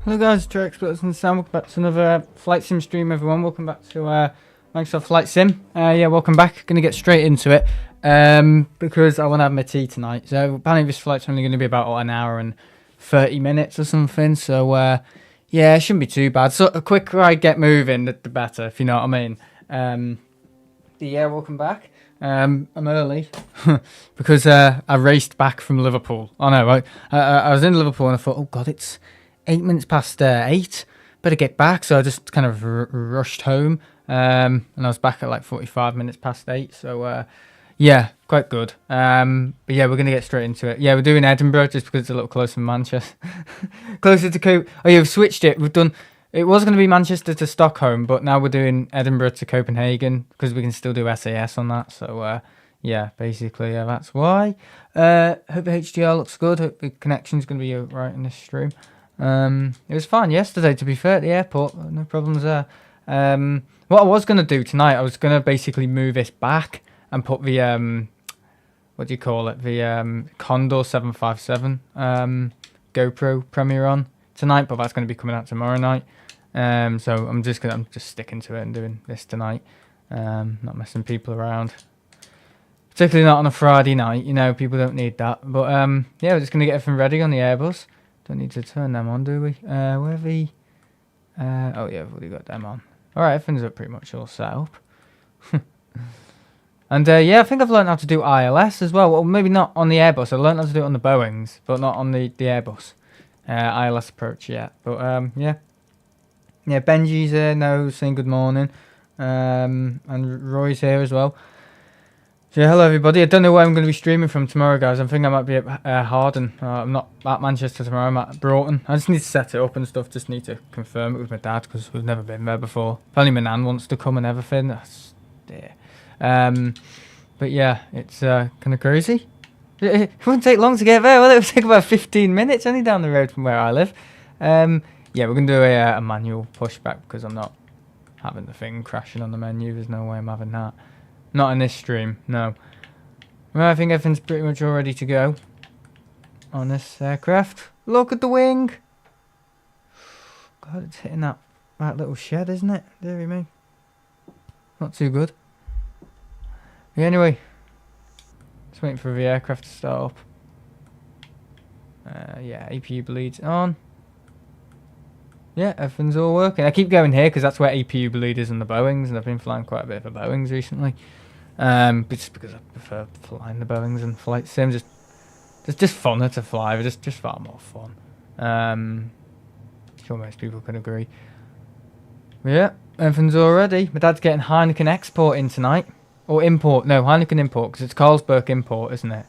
Hello guys, Trek Experts and Sam. Welcome back to another Flight Sim stream, everyone. Welcome back to Microsoft Flight Sim. Yeah, welcome back. Gonna get straight into it because I want to have my tea tonight. So apparently this flight's only going to be about an hour and 30 minutes or something. So yeah, it shouldn't be too bad. So the quicker I get moving, the better, if you know what I mean. Yeah, welcome back. I'm early because I raced back from Liverpool. Oh no, right? I was in Liverpool and I thought, oh god, it's 8 minutes past 8. Better get back. So I just kind of rushed home, and I was back at like 45 minutes past 8. So yeah, quite good. But yeah, we're gonna get straight into it. Yeah, we're doing Edinburgh just because it's a little closer to Manchester, closer to Oh, yeah, we've switched it. We've done. It was going to be Manchester to Stockholm, but now we're doing Edinburgh to Copenhagen because we can still do SAS on that. So yeah, basically that's why. Hope the HDR looks good. Hope the connection's going to be right in this stream. It was fine yesterday, to be fair, at the airport. No problems there. What I was going to do tonight, I was going to basically move this back and put the what do you call it? The Condor 757 GoPro Premiere on tonight, but that's going to be coming out tomorrow night. So I'm just sticking to it and doing this tonight. Not messing people around. Particularly not on a Friday night, you know, people don't need that. But yeah, we're just gonna get everything ready on the Airbus. Don't need to turn them on, do we? Where are the oh yeah, we've already got them on. Alright, everything's pretty much all set up. And yeah, I think I've learned how to do ILS as well. Well, maybe not on the Airbus. I learned how to do it on the Boeings, but not on the Airbus ILS approach yet. But yeah. Yeah, Benji's here now saying good morning. And Roy's here as well. So yeah, hello everybody. I don't know where I'm going to be streaming from tomorrow, guys. I think I might be at Harden. I'm not at Manchester tomorrow. I'm at Broughton. I just need to set it up and stuff. Just need to confirm it with my dad because we've never been there before. Apparently my nan wants to come and everything. That's dear. But yeah, it's kind of crazy. It wouldn't take long to get there. Well, it would take about 15 minutes only down the road from where I live. Yeah, we're going to do a manual pushback because I'm not having the thing crashing on the menu. There's no way I'm having that. Not in this stream, no. Well, I think everything's pretty much all ready to go on this aircraft. Look at the wing! God, it's hitting that little shed, isn't it? Deary me. Not too good. Yeah, anyway. Just waiting for the aircraft to start up. Yeah, APU bleed's on. Yeah, everything's all working. I keep going here because that's where APU bleed is in the Boeings, and I've been flying quite a bit of the Boeings recently. But just because I prefer flying the Boeings and flight sims, just funner to fly. They're just far more fun. Sure most people can agree. But yeah, everything's all ready. My dad's getting Heineken export in tonight. Or import. No, Heineken import, because it's Carlsberg import, isn't it?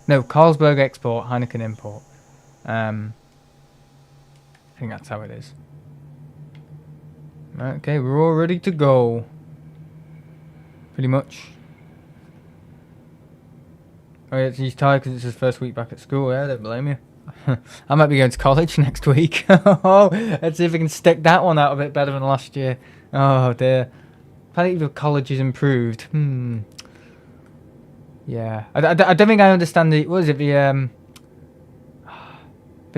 No, Carlsberg export, Heineken import. I think that's how it is. Okay, we're all ready to go. Pretty much. Oh yeah, he's tired because it's his first week back at school. Yeah, I don't blame you. I might be going to college next week. Oh, let's see if we can stick that one out a bit better than last year. Oh dear. Apparently the college is improved. Yeah, I don't think I understand what is it, the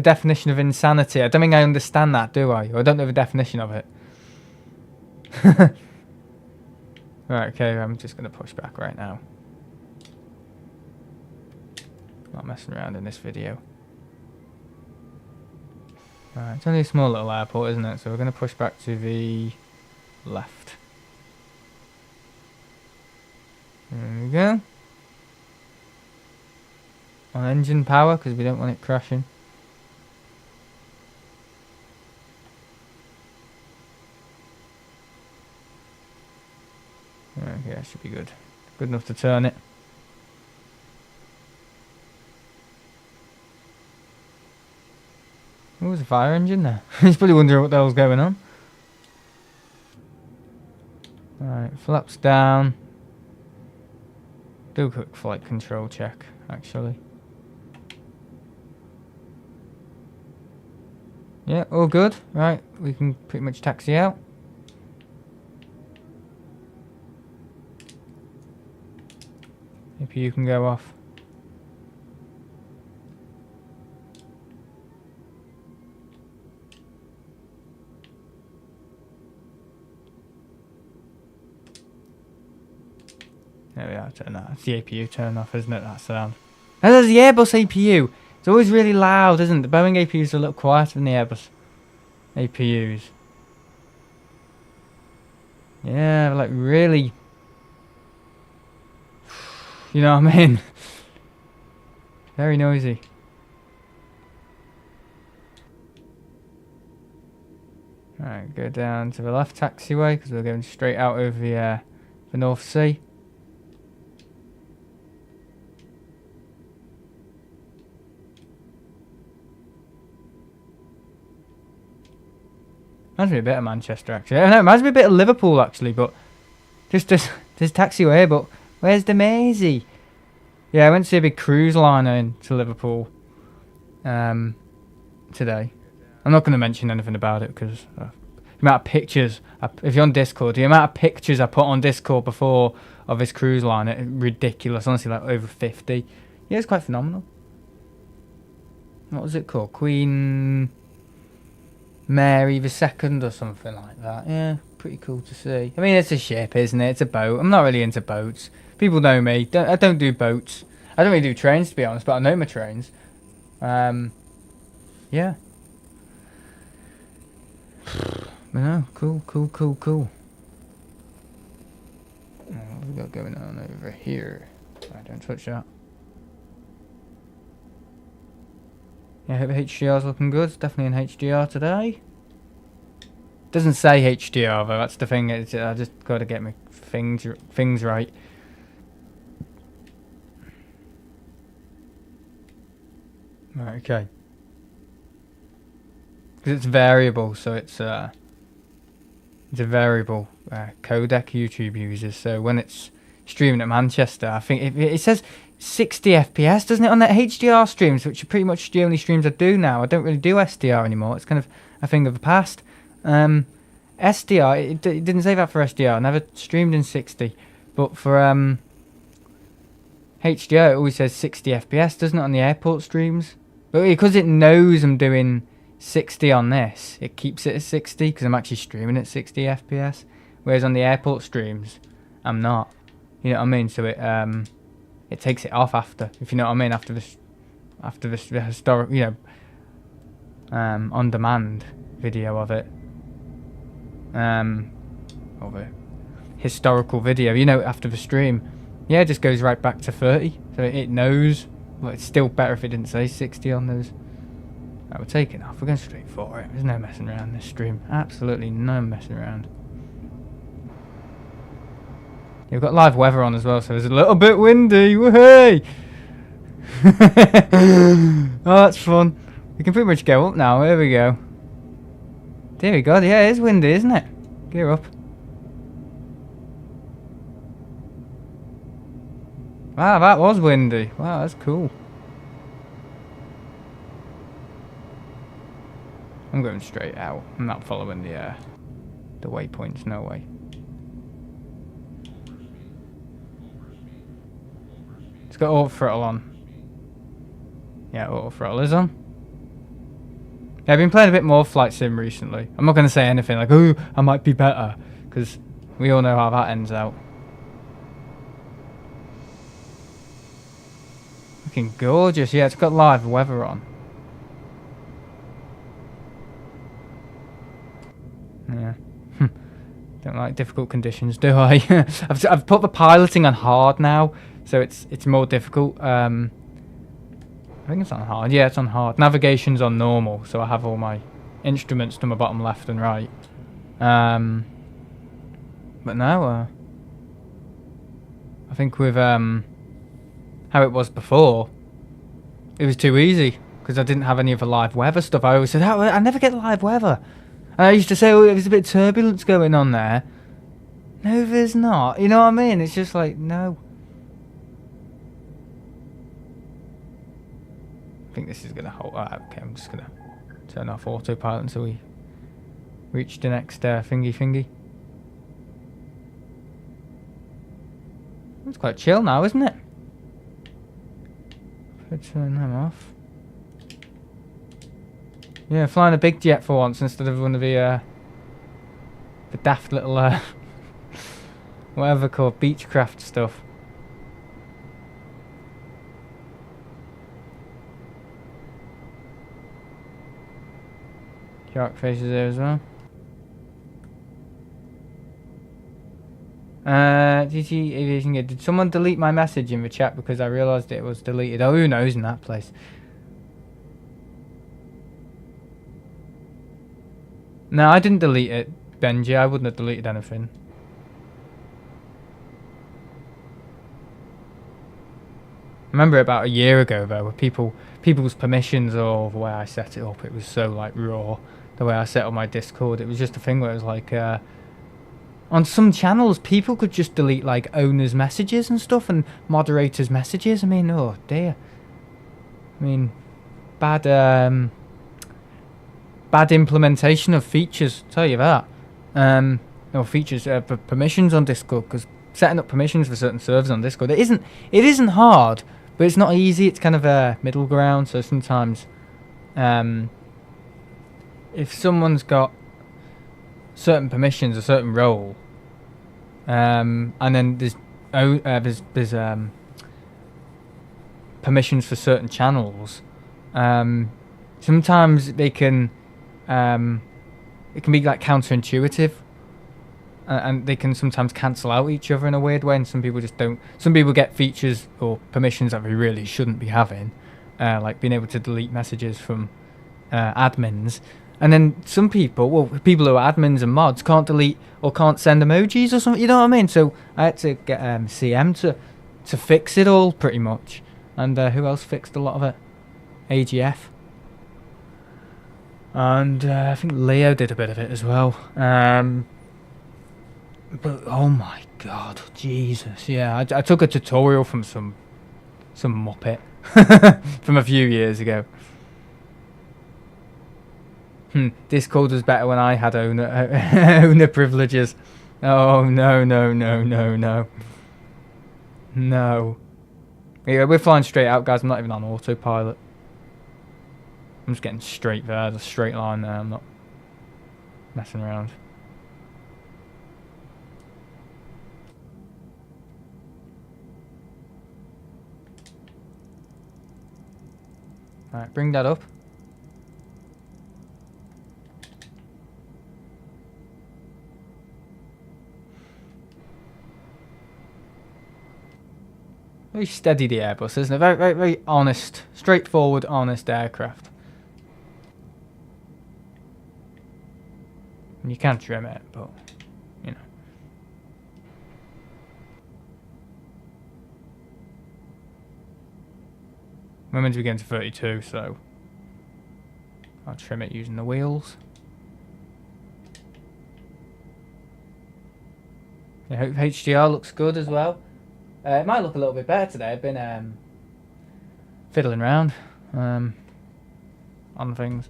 definition of insanity. I don't think I understand that, do I? Or I don't know the definition of it. Right, okay, I'm just going to push back right now. Not messing around in this video. Right, it's only a small little airport, isn't it? So we're going to push back to the left. There we go. On engine power, because we don't want it crashing. Okay, that should be good. Good enough to turn it. Oh, there's a fire engine there. He's probably wondering what the hell's going on. Alright, flaps down. Do a quick flight control check, actually. Yeah, all good. Right, we can pretty much taxi out. Maybe you can go off. There we are, turn that. It's the APU turn off, isn't it, that sound? And there's the Airbus APU. It's always really loud, isn't it? The Boeing APUs are a little quieter than the Airbus APUs. Yeah, like really... You know what I mean? Very noisy. Alright, go down to the left taxiway because we're going straight out over the North Sea. Reminds me a bit of Manchester, actually. No, it reminds me a bit of Liverpool, actually, but just this taxiway, but where's the Maisie? Yeah, I went to see a big cruise liner into Liverpool today. I'm not going to mention anything about it because the amount of pictures, if you're on Discord, the amount of pictures I put on Discord before of this cruise liner, ridiculous. Honestly, like over 50. Yeah, it's quite phenomenal. What was it called? Queen Mary II or something like that. Yeah, pretty cool to see. I mean, it's a ship, isn't it? It's a boat. I'm not really into boats. People know me. I don't do boats. I don't really do trains, to be honest, but I know my trains. Yeah. No, cool. What have we got going on over here? I don't touch that. Yeah, I hope HDR's looking good. It's definitely in HDR today. Doesn't say HDR though. That's the thing. I just got to get my things right. Right, okay. Because it's variable, so it's a variable codec YouTube uses. So when it's streaming at Manchester, I think it says 60 FPS, doesn't it, on that HDR streams, which are pretty much the only streams I do now. I don't really do SDR anymore. It's kind of a thing of the past. SDR, it didn't say that for SDR. I never streamed in 60, but for HDR, it always says 60 FPS, doesn't it, on the airport streams? But because it knows I'm doing 60 on this, it keeps it at 60 because I'm actually streaming at 60 FPS. Whereas on the airport streams, I'm not. You know what I mean? So it takes it off after, if you know what I mean, after this historic, you know, on demand video of it. Of a historical video, you know, after the stream. Yeah, it just goes right back to 30. So it knows. Well, it's still better if it didn't say 60 on those. Right, we're taking off. We're going straight for it. There's no messing around this stream. Absolutely no messing around. Yeah, we've got live weather on as well, so it's a little bit windy. Woohoo! Oh, that's fun. We can pretty much go up now. There we go. There we go. Yeah, it is windy, isn't it? Gear up. Wow, that was windy. Wow, that's cool. I'm going straight out. I'm not following the waypoints. No way. It's got auto throttle on. Yeah, auto throttle is on. Yeah, I've been playing a bit more Flight Sim recently. I'm not going to say anything like, oh, I might be better, because we all know how that ends out. Looking gorgeous. Yeah, it's got live weather on. Yeah. Don't like difficult conditions, do I? I've put the piloting on hard now, so it's more difficult. I think it's on hard. Yeah, it's on hard. Navigation's on normal, so I have all my instruments to my bottom left and right. But now, I think with how it was before, it was too easy because I didn't have any of the live weather stuff. I always said, oh, I never get live weather. And I used to say, oh, there's a bit of turbulence going on there. No, there's not. You know what I mean? It's just like, no. I think this is going to hold. Okay, I'm just going to turn off autopilot until we reach the next thingy. It's quite chill now, isn't it? Let's turn them off. Yeah, flying a big jet for once instead of one of the daft little whatever called Beechcraft stuff. Shark faces there as well. TTE Aviation, did someone delete my message in the chat because I realised it was deleted? Oh, who knows in that place. No, I didn't delete it, Benji. I wouldn't have deleted anything. I remember about a year ago though, where people's permissions or the way I set it up, it was so like raw. The way I set up my Discord, it was just a thing where it was like, on some channels, people could just delete like owners' messages and stuff and moderators' messages. I mean, oh dear. I mean, bad implementation of features. I'll tell you that. No features, permissions on Discord, because setting up permissions for certain servers on Discord, it isn't hard, but it's not easy. It's kind of a middle ground. So sometimes, if someone's got certain permissions, a certain role, and then there's permissions for certain channels, sometimes they can it can be like counterintuitive, and they can sometimes cancel out each other in a weird way, and some people just don't. Some people get features or permissions that they really shouldn't be having, like being able to delete messages from admins. And then some people, well, people who are admins and mods can't delete or can't send emojis or something, you know what I mean? So I had to get CM to fix it all, pretty much. And who else fixed a lot of it? AGF. And I think Leo did a bit of it as well. But oh my god, Jesus, yeah. I took a tutorial from some muppet from a few years ago. Discord was better when I had owner privileges. Oh no. Yeah, we're flying straight out, guys. I'm not even on autopilot. I'm just getting straight there, the straight line there. I'm not messing around. Alright, bring that up. Very steady, the Airbus, isn't it? Very, very, very honest, straightforward, honest aircraft. And you can trim it, but, you know. We're meant to be getting to 32, so I'll trim it using the wheels. I hope HDR looks good as well. It might look a little bit better today. I've been fiddling around on things.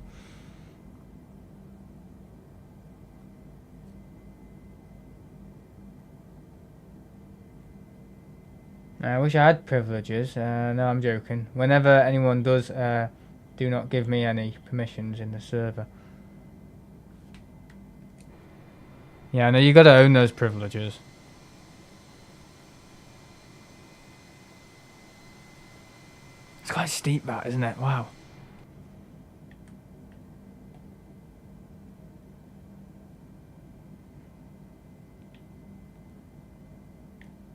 I wish I had privileges. No, I'm joking. Whenever anyone does, do not give me any permissions in the server. Yeah, no, you got to own those privileges. It's quite steep, that, isn't it? Wow.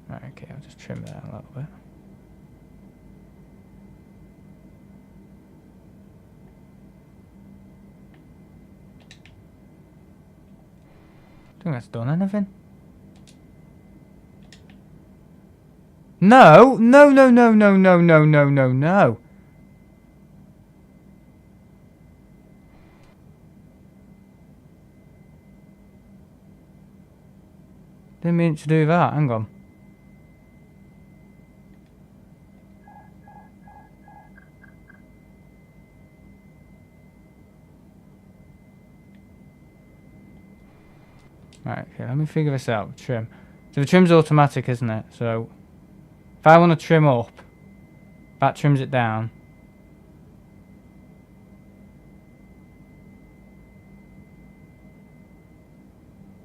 Right, okay, I'll just trim that a little bit. I think that's done anything. No. Didn't mean to do that, hang on. Right, okay, let me figure this out. Trim. So the trim's automatic, isn't it? So if I want to trim up, that trims it down.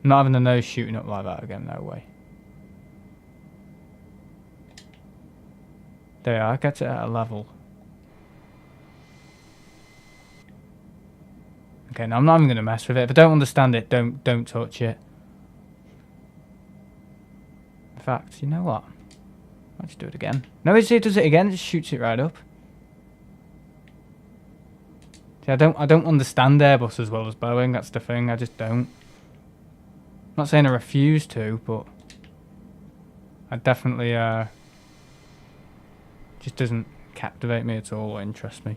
I'm not having the nose shooting up like that again, no way. There, I get it at a level. Okay, no, I'm not even going to mess with it. If I don't understand it, don't touch it. In fact, you know what? I'll just do it again. No, it does it again. It just shoots it right up. See, I don't understand Airbus as well as Boeing. That's the thing. I just don't. I'm not saying I refuse to, but I definitely just doesn't captivate me at all or interest me.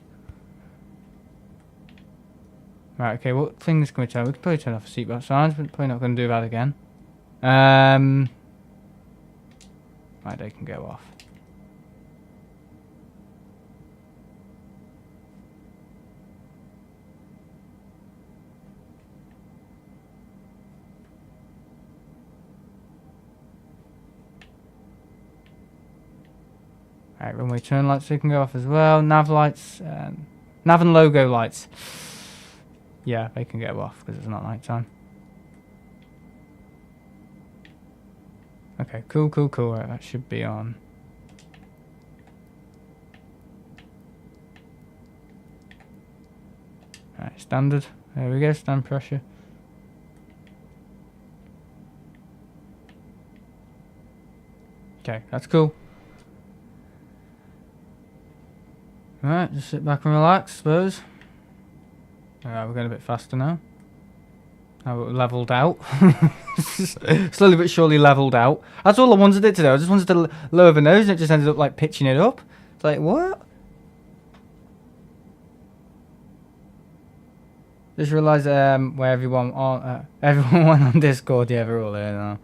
Right, okay, what things can we turn? We could probably turn off the seatbelt signs, but probably not going to do that again. Right, they can go off. Right, runway turn lights, they can go off as well. Nav lights, nav and logo lights. Yeah, they can go off because it's not night time. Okay, cool. Right, that should be on. Right, standard. There we go, stand pressure. Okay, that's cool. Alright, just sit back and relax, I suppose. Alright, we're going a bit faster now. Now we're leveled out. Slowly but surely leveled out. That's all I wanted it to do. I just wanted to lower the nose and it just ended up like pitching it up. It's like, what? Just realised where everyone went on Discord. Yeah, we're all there now.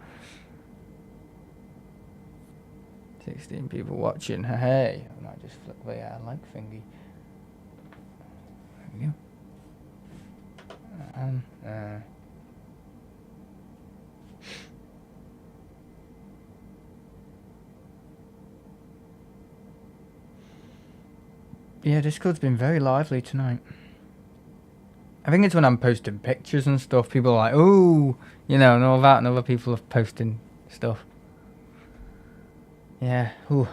16 people watching. Hey, I might just flick the like thingy. There we go. Yeah, Discord's been very lively tonight. I think it's when I'm posting pictures and stuff. People are like, "Oh, you know," and all that, and other people are posting stuff. Yeah. Ooh.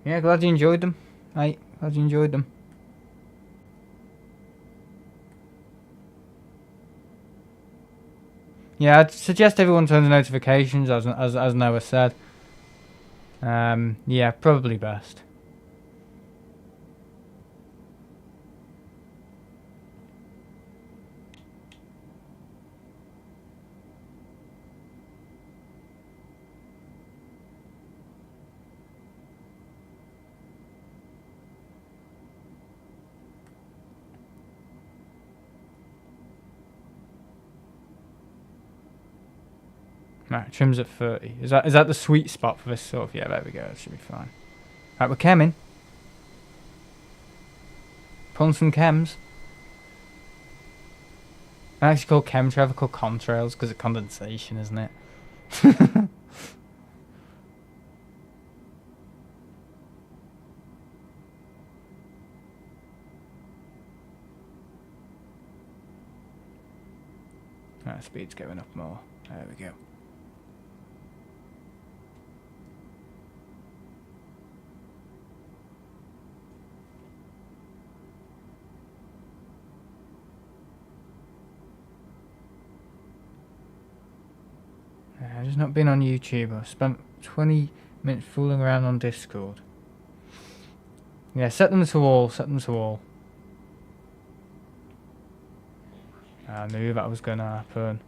Yeah, glad you enjoyed them. Right, glad you enjoyed them. Yeah, I'd suggest everyone turns on notifications, as Noah said. Yeah, probably best. Right, trims at 30. Is that the sweet spot for this sort of? Yeah, there we go. That should be fine. Right, we're chemming. Pulling some chems. I actually call chemtrail, called contrails because of condensation, isn't it? Right, speed's going up more. There we go. I've just not been on YouTube. I've spent 20 minutes fooling around on Discord. Yeah, set them to all. Set them to all. I knew that was going to happen.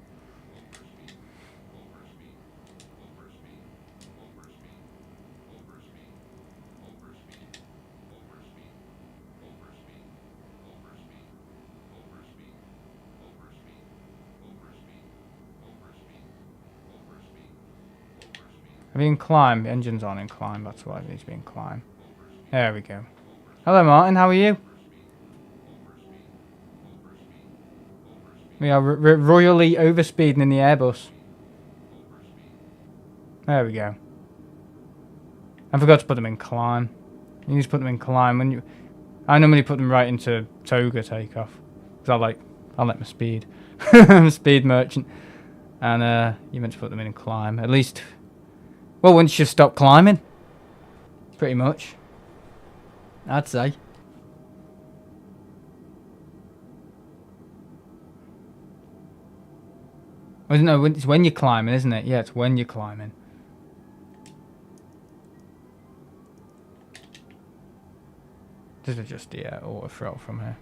I Are we in climb? Engines on in climb. That's why it needs to be in climb. There we go. Hello, Martin. How are you? We are royally overspeeding in the Airbus. There we go. I forgot to put them in climb. You need to put them in climb when you. I normally put them right into toga takeoff because I like my speed. I'm a speed merchant, and you meant to put them in climb at least. Well, once you stop climbing, pretty much. I'd say. Well, no, it's when you're climbing, isn't it? Yeah, it's when you're climbing. Just adjust the auto throttle from here.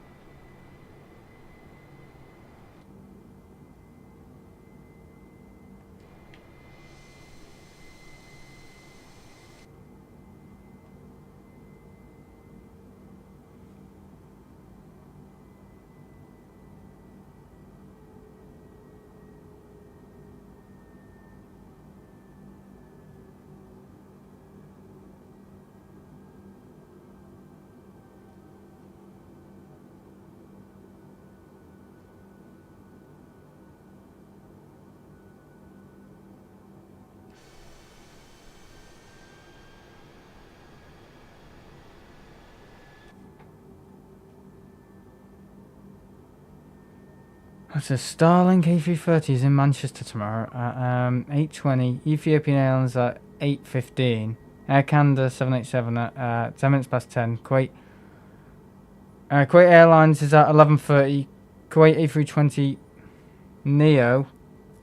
It says Starlink A330 is in Manchester tomorrow at 8:20. Ethiopian Airlines at 8:15. Air Canada 787 at 10 minutes past 10. Kuwait Airlines is at 11:30. Kuwait A320Neo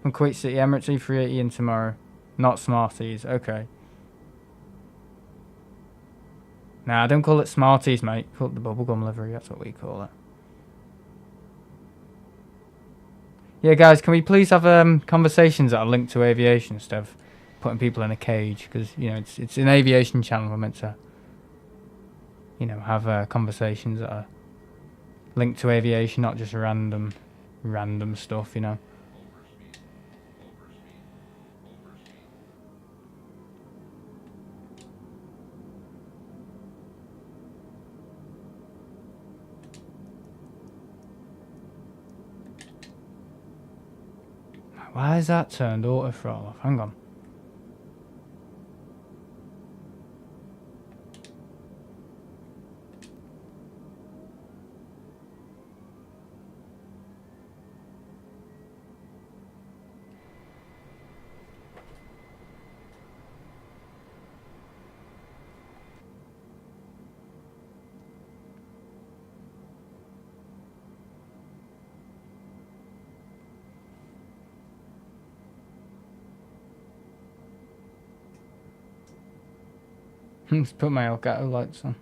from Kuwait City. Emirates A380 in tomorrow. Not Smarties. Okay. Nah, don't call it Smarties, mate. Call it the bubblegum livery. That's what we call it. Yeah, guys, can we please have conversations that are linked to aviation instead of putting people in a cage? Because, you know, it's an aviation channel. We're meant to, you know, have conversations that are linked to aviation, not just random stuff, you know. Why is that turned auto throttle off? Hang on. Let's put my Elgato lights on.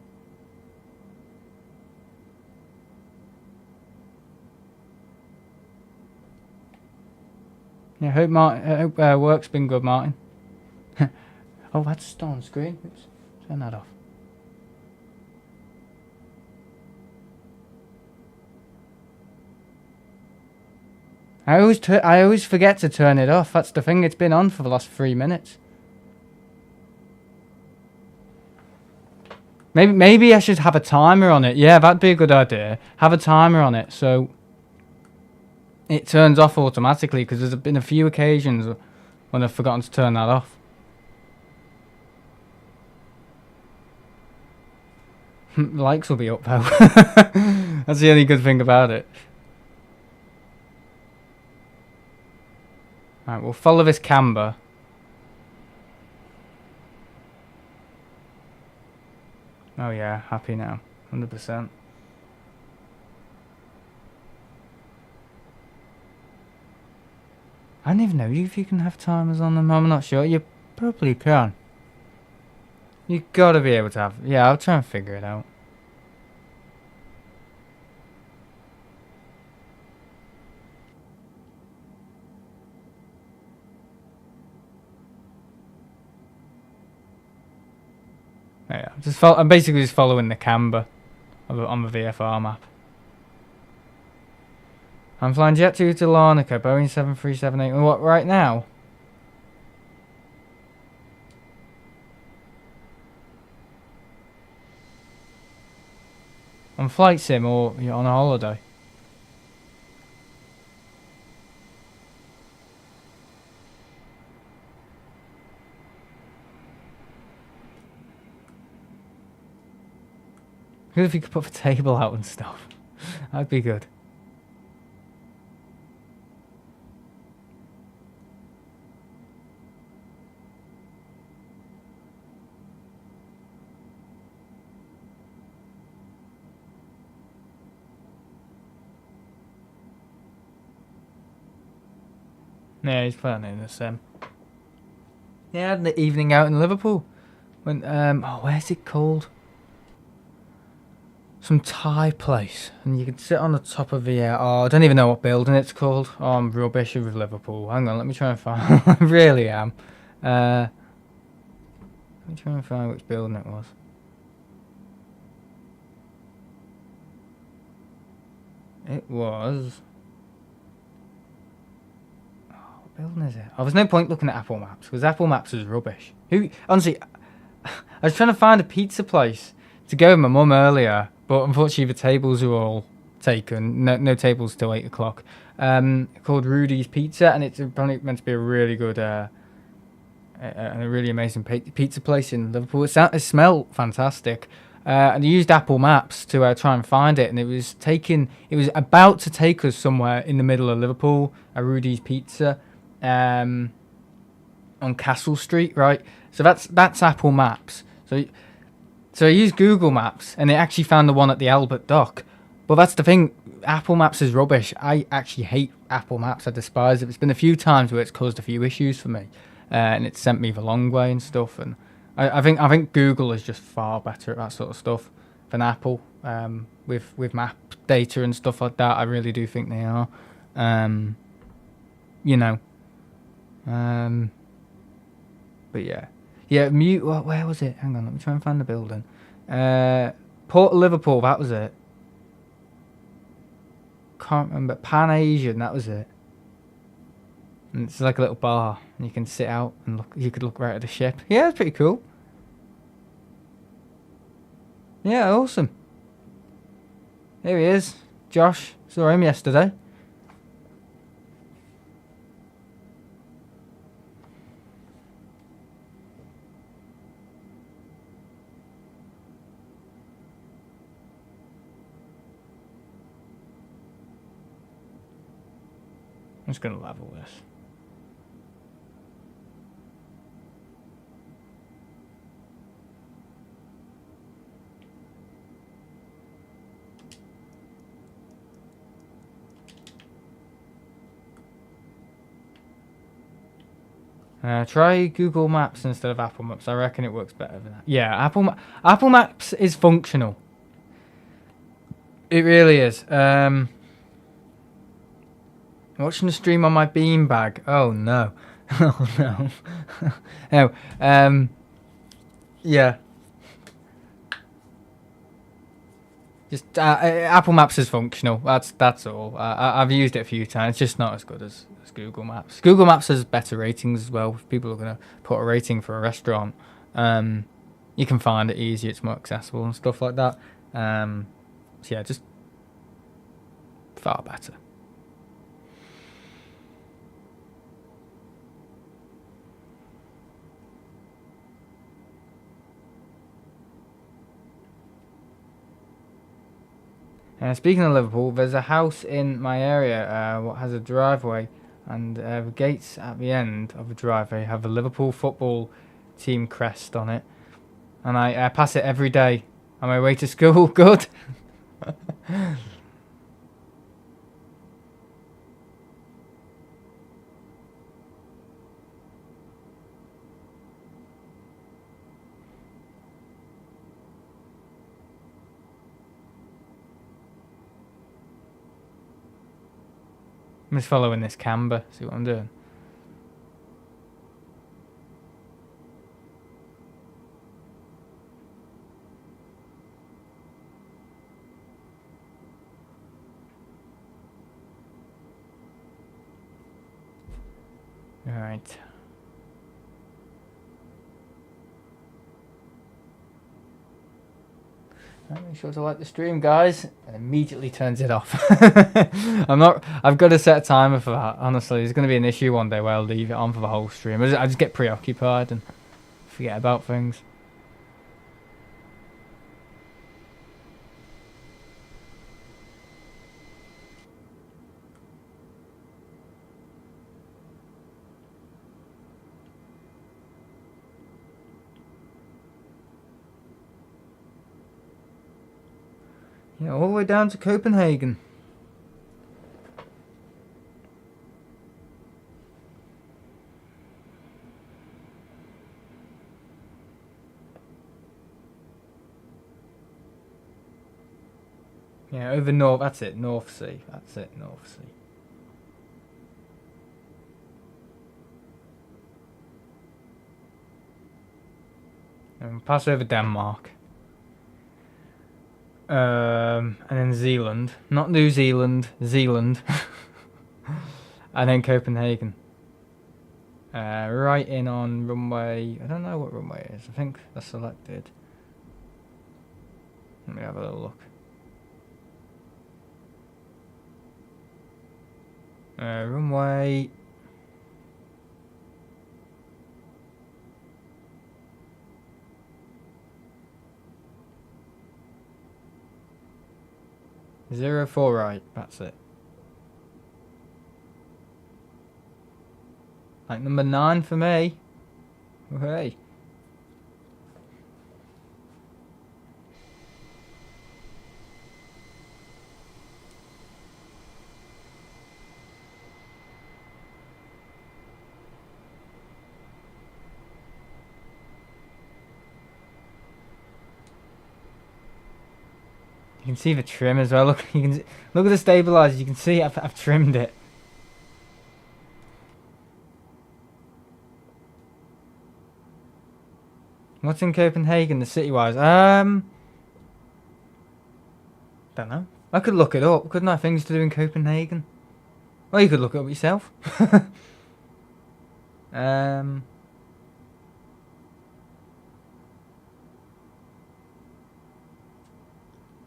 Yeah, hope work's been good, Martin. Oh, that's still on screen. Oops, turn that off. I always forget to turn it off. That's the thing. It's been on for the last 3 minutes. Maybe I should have a timer on it. Yeah, that'd be a good idea. Have a timer on it so it turns off automatically, because there's been a few occasions when I've forgotten to turn that off. Likes will be up though. That's the only good thing about it. Alright, we'll follow this camber. Oh yeah, happy now. 100%. I don't even know if you can have timers on them. I'm not sure. You probably can. You gotta be able to have... Yeah, I'll try and figure it out. Yeah, I'm basically just following the camber on the VFR map. I'm flying Jet 2 to Larnaca, Boeing 737-8. What, right now? On flight sim or you're on a holiday? Good if you could put the table out and stuff. That'd be good. Yeah, he's playing in the sim. Yeah, I had the evening out in Liverpool. Went, oh, where's it called? Some Thai place. And you can sit on the top of the, oh, I don't even know what building it's called. Oh, I'm rubbish with Liverpool. Hang on, let me try and find, I really am. Let me try and find which building it was. It was... What building is it? Oh, there's no point looking at Apple Maps, because Apple Maps is rubbish. Honestly, I was trying to find a pizza place to go with my mum earlier, but unfortunately the tables were all taken. No tables till 8 o'clock. Called Rudy's Pizza, and it's apparently meant to be a really good, a really amazing pizza place in Liverpool. It smelled fantastic. And I used Apple Maps to try and find it, and it was about to take us somewhere in the middle of Liverpool, a Rudy's Pizza, on Castle Street, right? So that's Apple Maps. So I used Google Maps, and it actually found the one at the Albert Dock. But that's the thing, Apple Maps is rubbish. I actually hate Apple Maps. I despise it. It's been a few times where it's caused a few issues for me, and it's sent me the long way and stuff. And I think Google is just far better at that sort of stuff than Apple, with map data and stuff like that. I really do think they are. You know. But yeah. Yeah, where was it? Hang on, let me try and find the building. Port of Liverpool, that was it. Can't remember. Pan Asian, that was it. And it's like a little bar, and you can sit out and look. You could look right at the ship. Yeah, it's pretty cool. Yeah, awesome. Here he is, Josh. Saw him yesterday. I'm just going to level this. Try Google Maps instead of Apple Maps. I reckon it works better than that. Yeah, Apple Maps is functional. It really is. Watching the stream on my beanbag. Oh no. Oh no. No. Yeah. Just Apple Maps is functional. That's all. I've used it a few times. It's just not as good as Google Maps. Google Maps has better ratings as well. If people are going to put a rating for a restaurant, you can find it easier. It's more accessible and stuff like that. So yeah, just far better. Speaking of Liverpool, there's a house in my area what has a driveway, and the gates at the end of the driveway have a Liverpool football team crest on it, and I pass it every day on my way to school. Good. I'm just following this camber, see what I'm doing. Alright. Make sure to like the stream, guys, and immediately turns it off. I've got to set a timer for that. Honestly, there's going to be an issue one day where I'll leave it on for the whole stream. I just get preoccupied and forget about things. Yeah, all the way down to Copenhagen. Yeah, over north. That's it, North Sea. That's it, North Sea. And pass over Denmark. And then Zealand. Not New Zealand, Zealand. And then Copenhagen. Right in on runway. I don't know what runway it is. I think that's selected. Let me have a little look. Runway. Zero 4 right. That's it. Like number 9 for me. Okay. You can see the trim as well. Look, you can look at the stabilizer. You can see I've trimmed it. What's in Copenhagen, the city-wise? Don't know. I could look it up, couldn't I? Things to do in Copenhagen. Well, you could look it up yourself.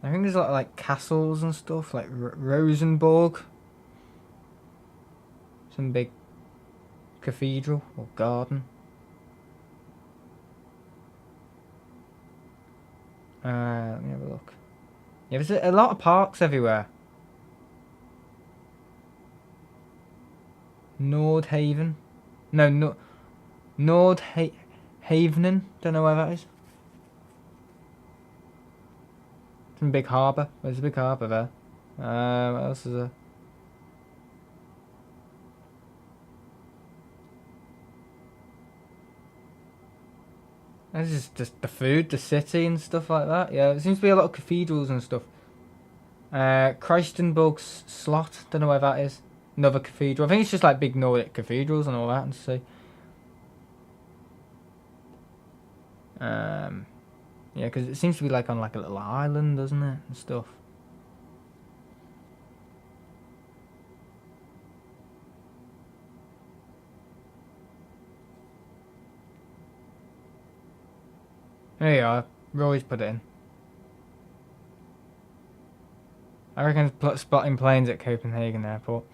I think there's a lot of, like, castles and stuff, like Rosenborg. Some big cathedral or garden. Let me have a look. Yeah, there's a lot of parks everywhere. Nordhaven. No, Nordhavenen. Don't know where that is. Some big harbour. There's a big harbour there. What else is there? This is just the food, the city and stuff like that. Yeah, there seems to be a lot of cathedrals and stuff. Christenborg's Slot. Don't know where that is. Another cathedral. I think it's just like big Nordic cathedrals and all that and see. Yeah, because it seems to be like on like a little island, doesn't it, and stuff. There you are. Roy's put it in. I reckon spotting planes at Copenhagen Airport.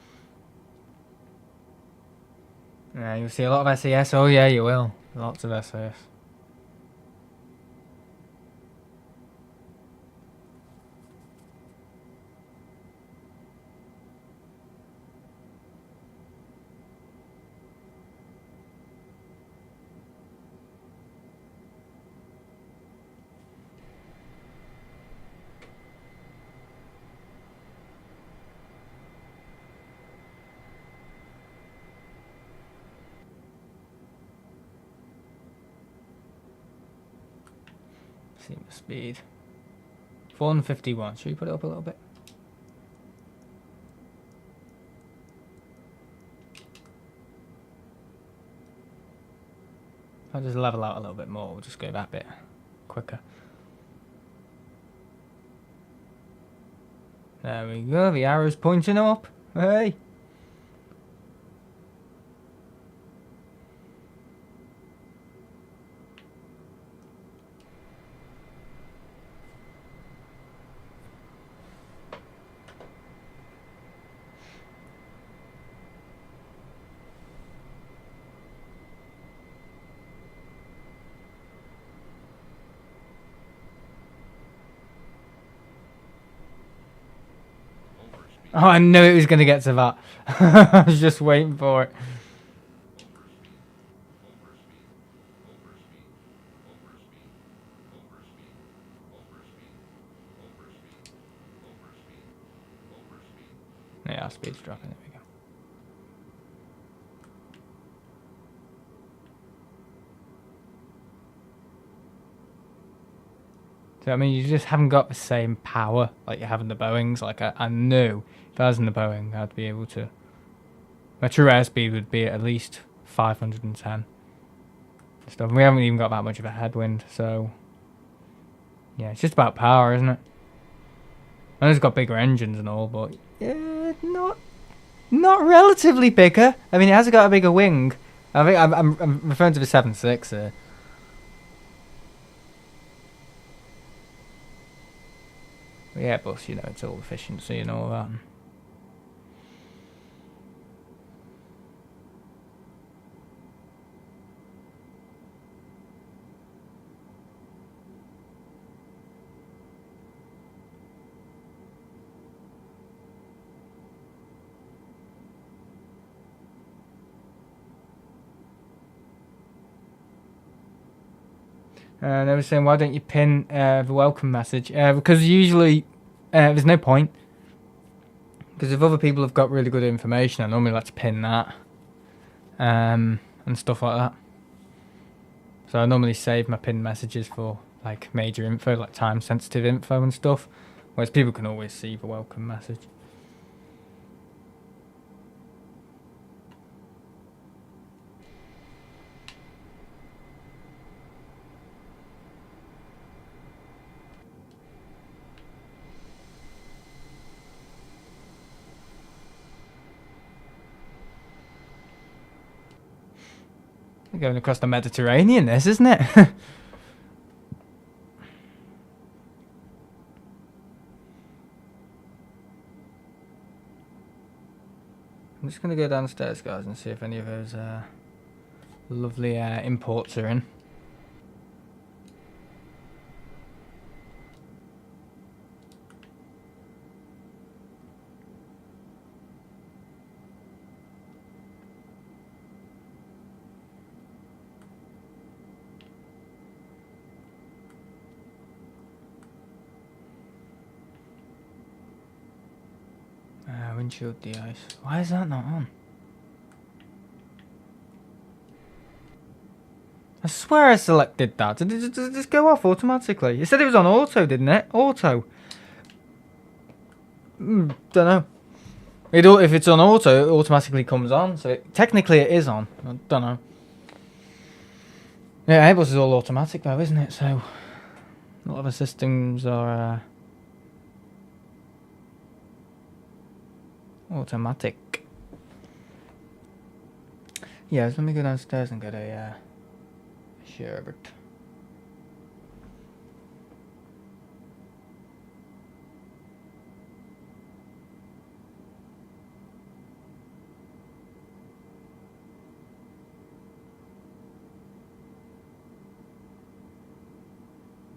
Yeah, you'll see a lot of SAS. Oh yeah, you will. Lots of SAS. See the speed. 451. Should we put it up a little bit? I'll just level out a little bit more. We'll just go that bit quicker. There we go. The arrow's pointing up. Hey. Oh, I knew it was going to get to that. I was just waiting for it. Yeah, our speed's dropping. There we go. So, I mean, you just haven't got the same power like you have in the Boeings. Like, I knew if I was in the Boeing, I'd be able to... My true airspeed would be at least 510. Stuff. We haven't even got that much of a headwind, so... Yeah, it's just about power, isn't it? I know it's got bigger engines and all, but... Yeah, not relatively bigger. I mean, it has got a bigger wing. I think I'm referring to the 7.6 here. Yeah, but you know, it's all efficiency and all that. And they were saying, why don't you pin the welcome message? Because usually there's no point. Because if other people have got really good information, I normally like to pin that. And stuff like that. So I normally save my pinned messages for like major info, like time sensitive info and stuff. Whereas people can always see the welcome message. We're going across the Mediterranean, this, isn't it? I'm just going to go downstairs, guys, and see if any of those lovely imports are in. Windshield de-ice. Why is that not on? I swear I selected that. Did it just go off automatically? It said it was on auto, didn't it? Auto. Don't know. If it's on auto, it automatically comes on. So technically it is on. I don't know. Yeah, Airbus is all automatic though, isn't it? So a lot of the systems are... automatic. Yeah, so let me go downstairs and get a sherbet.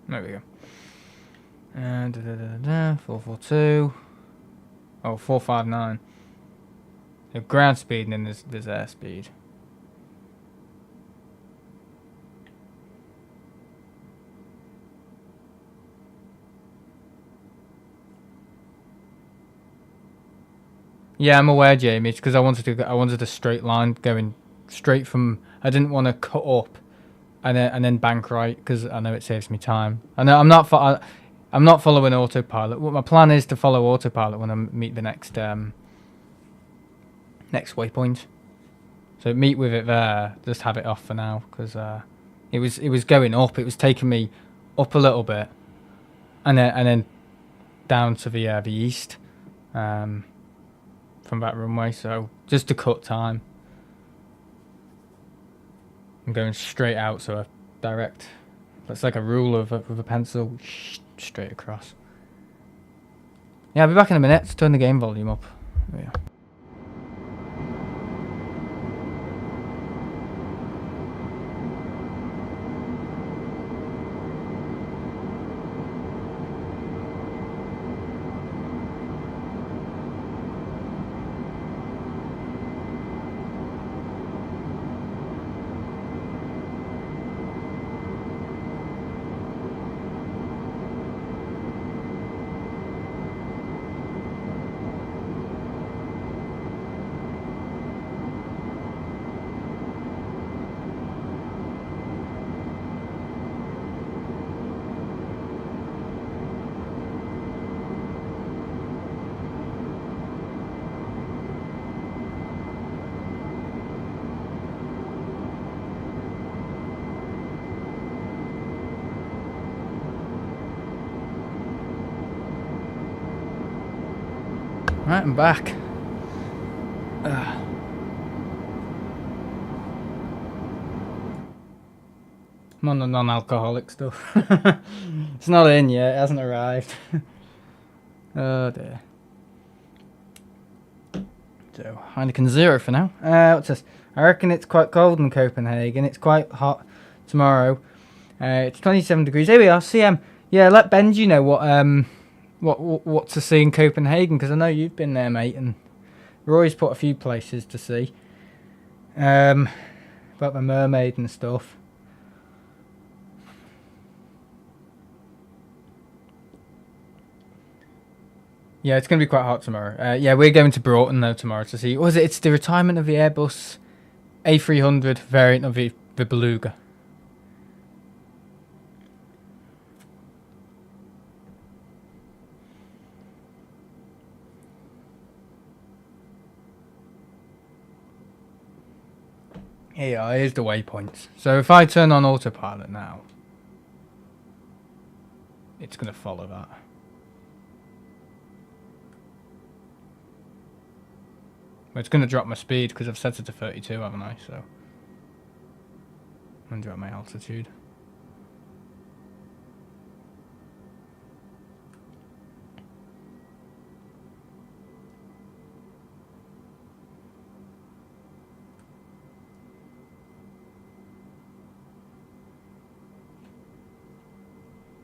There we go. And 442. Oh, 459. So ground speed and then there's air speed. Yeah, I'm aware, Jamie. It's because I wanted a straight line going straight from. I didn't want to cut up and then bank right because I know it saves me time. I know I'm not following autopilot. What my plan is to follow autopilot when I meet the next waypoint. So meet with it there. Just have it off for now because it was going up. It was taking me up a little bit, and then down to the east from that runway. So just to cut time. I'm going straight out, so I direct. It's like a ruler with a pencil. Straight across. Yeah, I'll be back in a minute. Let's turn the game volume up. There we are. Right, I'm back. I'm on the non-alcoholic stuff. It's not in yet, it hasn't arrived. Oh dear. So, Heineken Zero for now. What's this? I reckon it's quite cold in Copenhagen. It's quite hot tomorrow. It's 27 degrees. Here we are, CM. Yeah, let Benji know what to see in Copenhagen, because I know you've been there, mate, and Roy's put a few places to see. About the mermaid and stuff. Yeah, it's going to be quite hot tomorrow. Yeah, we're going to Broughton, though, tomorrow to see... What is it? It's the retirement of the Airbus A300 variant of the Beluga. Yeah, here's the waypoints. So if I turn on autopilot now, it's going to follow that. It's going to drop my speed because I've set it to 32, haven't I? So, and drop my altitude.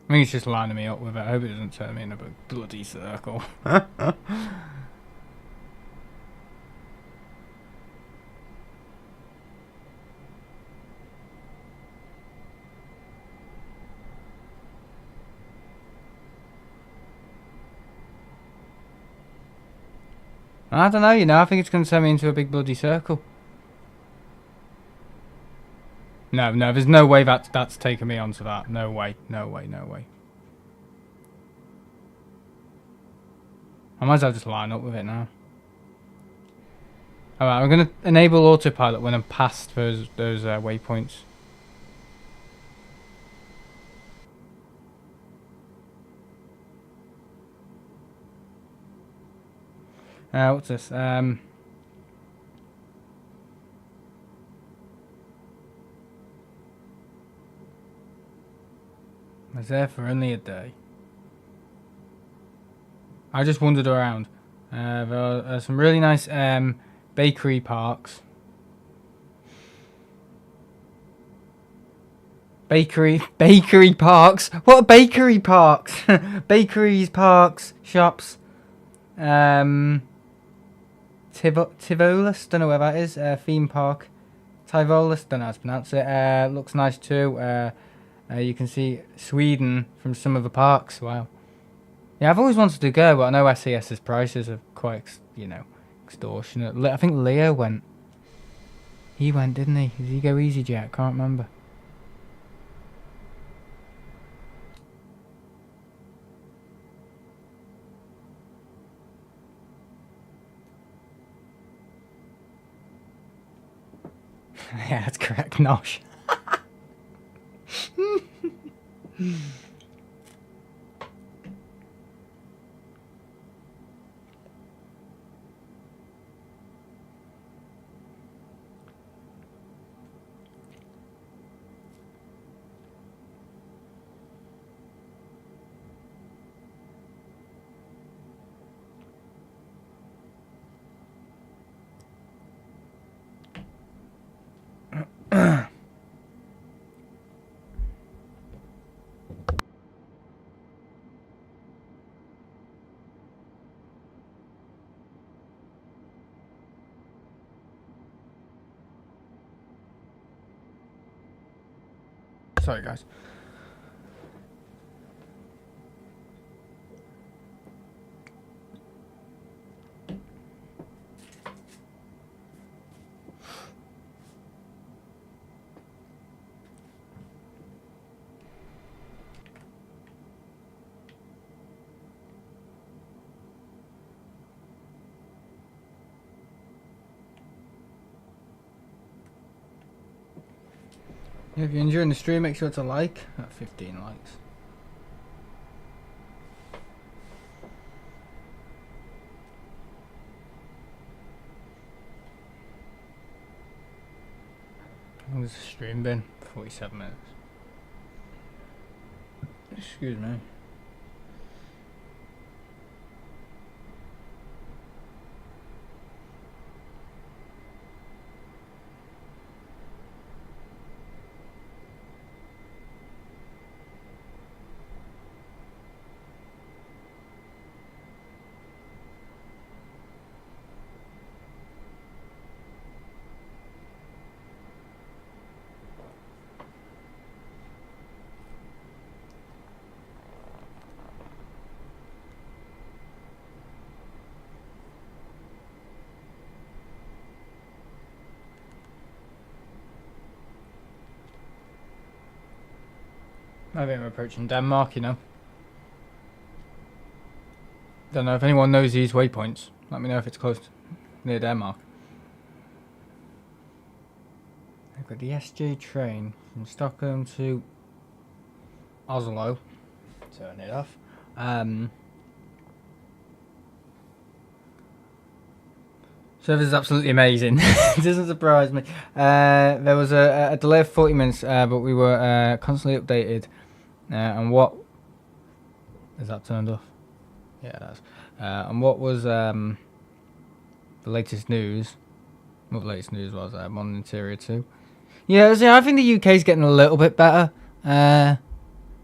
I think it's just lining me up with it. I hope it doesn't turn me in a bloody circle. I don't know, you know, I think it's going to turn me into a big bloody circle. No, there's no way that's taken me onto that. No way, no way, no way. I might as well just line up with it now. Alright, I'm going to enable autopilot when I'm past those waypoints. What's this? I was there for only a day. I just wandered around. There are some really nice bakery parks. Bakery parks? What are bakery parks? Bakeries, parks, shops. Tivolus, don't know where that is. Theme park. Tivolus, don't know how to pronounce it. Looks nice too. You can see Sweden from some of the parks. Wow. Yeah, I've always wanted to go, but I know SES's prices are quite, you know, extortionate. I think Leo went. He went, didn't he? Did he go EasyJet? Can't remember. Yeah, that's correct, Nosh. Sorry, guys. If you're enjoying the stream, make sure to like. 15 likes. long's the stream been? 47 minutes. Excuse me. Maybe I'm approaching Denmark, you know. Don't know if anyone knows these waypoints. Let me know if it's close near Denmark. I've got the SJ train from Stockholm to Oslo. Turn it off. Service is absolutely amazing. It doesn't surprise me. There was a delay of 40 minutes, but we were constantly updated. And what is that turned off? Yeah, it has. And what was the latest news? What the latest news was? Modern Interior 2. Yeah, I think the UK is getting a little bit better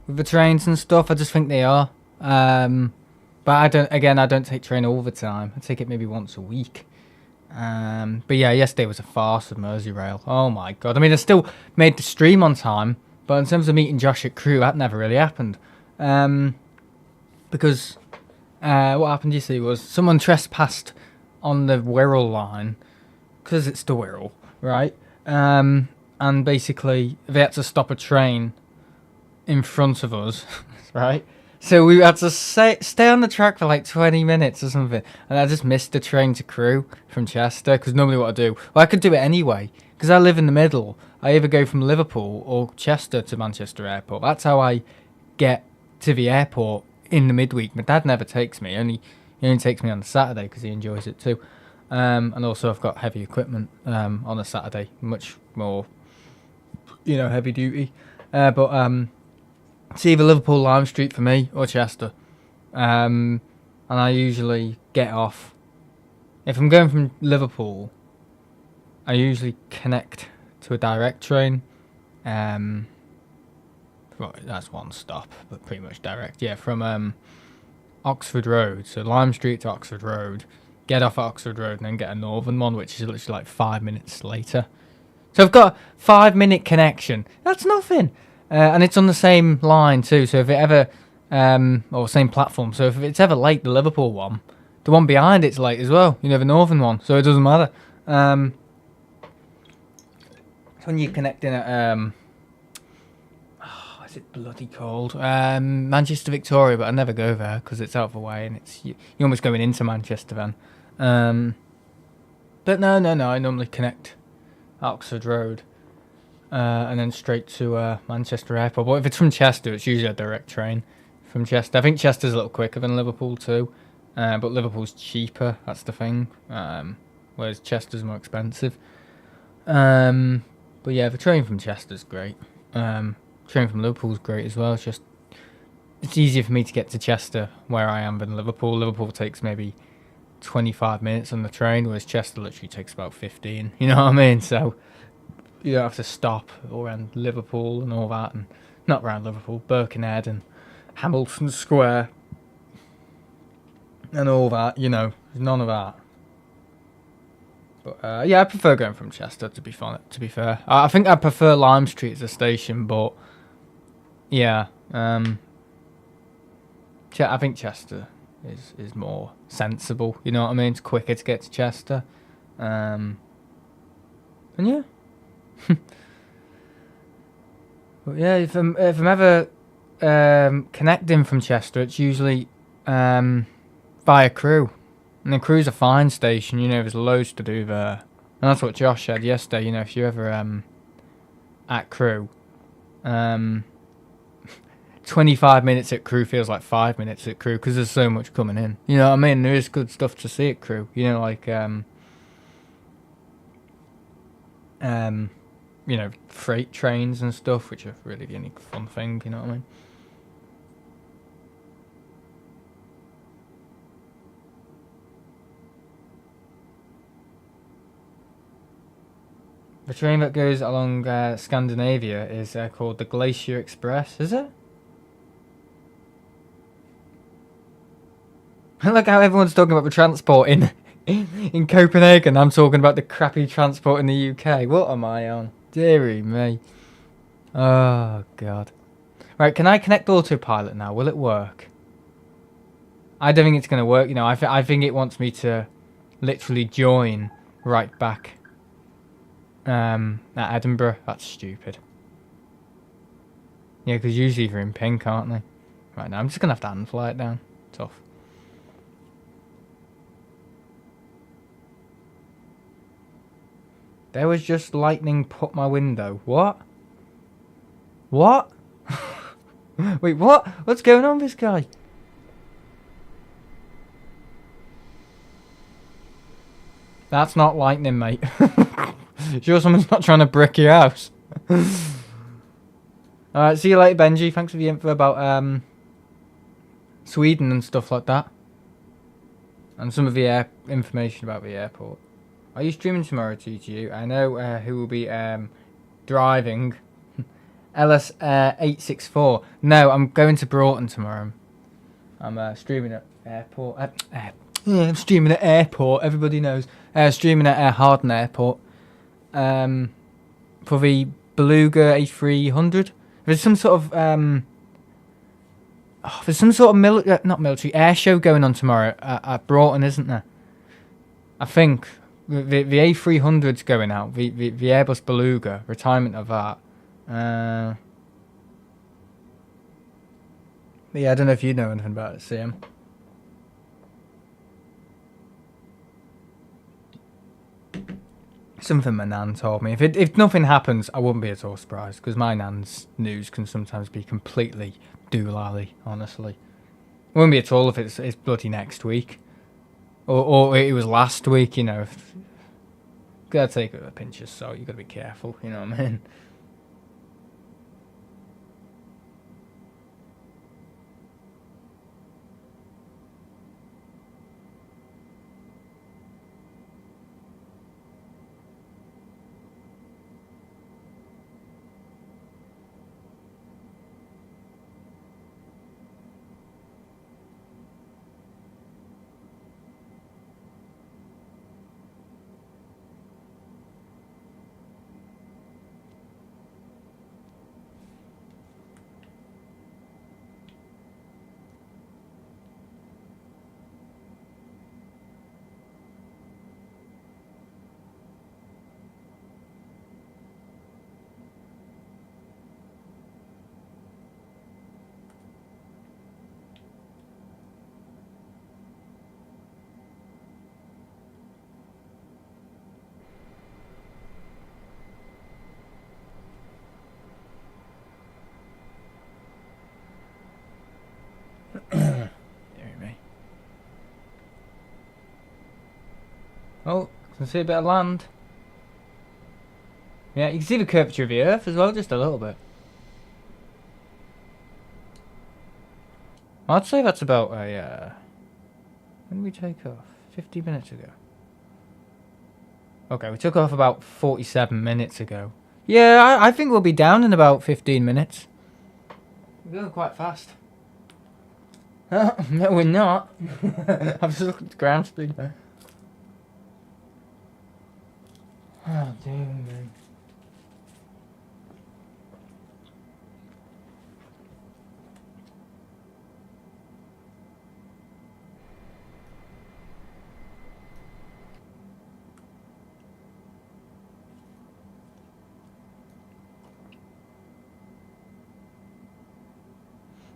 with the trains and stuff. I just think they are. But I don't take train all the time. I take it maybe once a week. But yeah, yesterday was a farce with Merseyrail. Oh my god. I mean, I still made the stream on time, but in terms of meeting Josh at crew, that never really happened. Because what happened, you see, was someone trespassed on the Wirral line, because it's the Wirral, right? And basically, they had to stop a train in front of us, right? So we had to stay on the track for like 20 minutes or something. And I just missed the train to crew from Chester, because normally what I do, well, I could do it anyway, because I live in the middle. I either go from Liverpool or Chester to Manchester Airport. That's how I get to the airport in the midweek. My dad never takes me. He only takes me on a Saturday because he enjoys it too. And also I've got heavy equipment on a Saturday, much more, heavy duty. But it's either Liverpool Lime Street for me or Chester. And I usually get off. If I'm going from Liverpool, I usually connect to a direct train. Well, that's one stop, but pretty much direct. Yeah, from Oxford Road, so Lime Street to Oxford Road. Get off at Oxford Road and then get a northern one, which is literally like 5 minutes later. So I've got a 5-minute connection. That's nothing. And it's on the same line too, so if it ever, or same platform, so if it's ever late, the Liverpool one, the one behind it's late as well, the northern one, so it doesn't matter. When you're connecting at, what's it bloody called? Manchester Victoria, but I never go there because it's out of the way and you're almost going into Manchester then. But no, I normally connect at Oxford Road. And then straight to Manchester Airport. But if it's from Chester, it's usually a direct train from Chester. I think Chester's a little quicker than Liverpool too, but Liverpool's cheaper, that's the thing, whereas Chester's more expensive. But yeah, the train from Chester's great. Train from Liverpool's great as well. It's easier for me to get to Chester where I am than Liverpool. Liverpool takes maybe 25 minutes on the train, whereas Chester literally takes about 15. You know what I mean? So you don't have to stop around Liverpool and all that, and not around Liverpool, Birkenhead and Hamilton Square and all that. None of that. But yeah, I prefer going from Chester. To be fair, I think I prefer Lime Street as a station, but yeah, I think Chester is more sensible. You know what I mean? It's quicker to get to Chester, and yeah. But yeah, if I'm ever connecting from Chester, it's usually via Crewe, and the Crewe's a fine station. There's loads to do there, and that's what Josh said yesterday. If you're ever at Crewe, 25 minutes at Crewe feels like 5 minutes at Crewe because there's so much coming in. You know what I mean? There is good stuff to see at Crewe. you know, freight trains and stuff, which are really the only fun thing, you know what I mean? The train that goes along Scandinavia is called the Glacier Express, is it? Look how everyone's talking about the transport in Copenhagen. I'm talking about the crappy transport in the UK. What am I on? Deary me. Oh, God. Right, can I connect autopilot now? Will it work? I don't think it's going to work, you know. I think it wants me to literally join right back at Edinburgh. That's stupid. Yeah, because usually they're in pink, aren't they? Right, now I'm just going to have to hand fly it down. Tough. There was just lightning put my window. What? What? Wait, what? What's going on with this guy? That's not lightning, mate. Sure someone's not trying to brick your house. Alright, see you later, Benji. Thanks for the info about Sweden and stuff like that. And some of the information about the airport. Are you streaming tomorrow, TTU? I know who will be driving. LS 864. No, I'm going to Broughton tomorrow. I'm streaming at airport. I'm streaming at airport. Everybody knows. Streaming at Harden Airport. For the Beluga A300. There's some sort of not military air show going on tomorrow at Broughton, isn't there? I think the A300's going out. The Airbus Beluga retirement of that. But yeah, I don't know if you know anything about it, CM. Something my nan told me. If nothing happens, I wouldn't be at all surprised, because my nan's news can sometimes be completely doolally, honestly. I wouldn't be at all if it's bloody next week. Or it was last week, you know. Gotta take it with a pinch of salt, you gotta be careful, you know what I mean? Oh, can see a bit of land. Yeah, you can see the curvature of the Earth as well, just a little bit. I'd say that's about a... when did we take off? 50 minutes ago. Okay, we took off about 47 minutes ago. Yeah, I think we'll be down in about 15 minutes. We're going quite fast. No, we're not. I've just looked at the ground speed there. Oh, damn, man.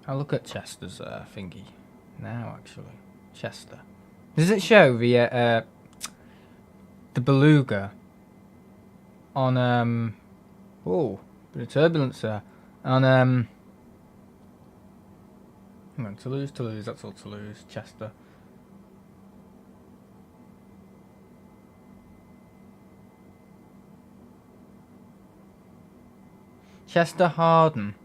I'll look at Chester's thingy now, actually. Chester. Does it show the Beluga on oh, bit of turbulence there. On hang on, Toulouse, that's all Toulouse, Chester. Chester Harden.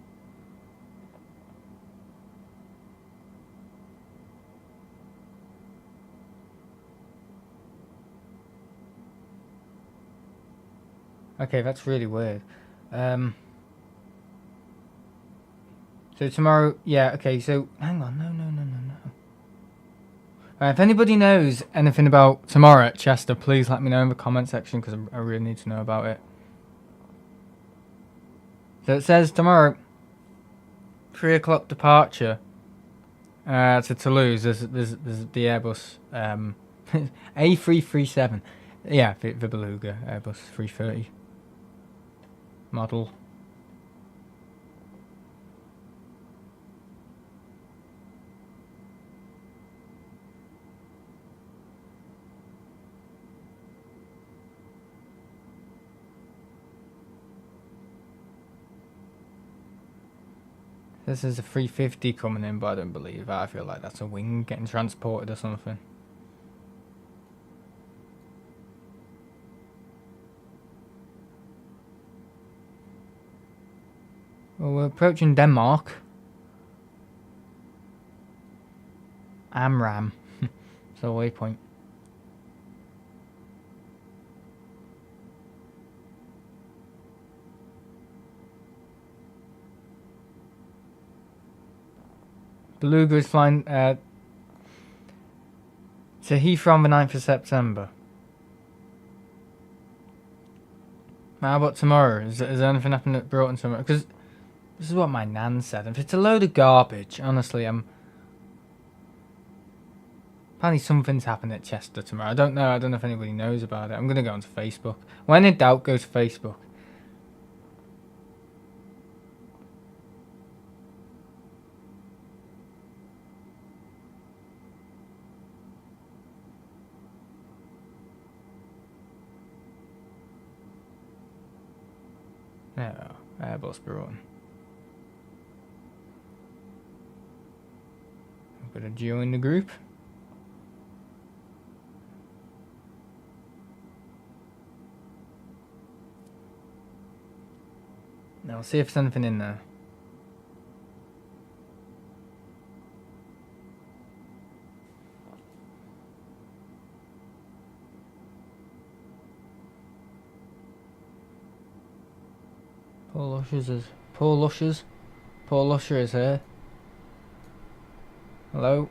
Okay, that's really weird. So tomorrow, yeah, okay, so hang on, no. If anybody knows anything about tomorrow at Chester, please let me know in the comment section, because I really need to know about it. So it says tomorrow, 3 o'clock departure to Toulouse. There's the Airbus A337. Yeah, the Beluga Airbus 330 model. This is a 350 coming in, but I don't believe that. I feel like that's a wing getting transported or something. Well, we're approaching Denmark. Amram. It's a waypoint. Beluga is flying to Heathrow on the 9th of September. How about tomorrow? Is there anything happening at Broughton tomorrow? Because this is what my nan said. If it's a load of garbage, honestly, apparently something's happening at Chester tomorrow. I don't know if anybody knows about it. I'm going to go onto Facebook. When in doubt, go to Facebook. No, Airbus Broughton. I'm going to join the group. Now, see if there's anything in there. Paul Lusher is here. Hello.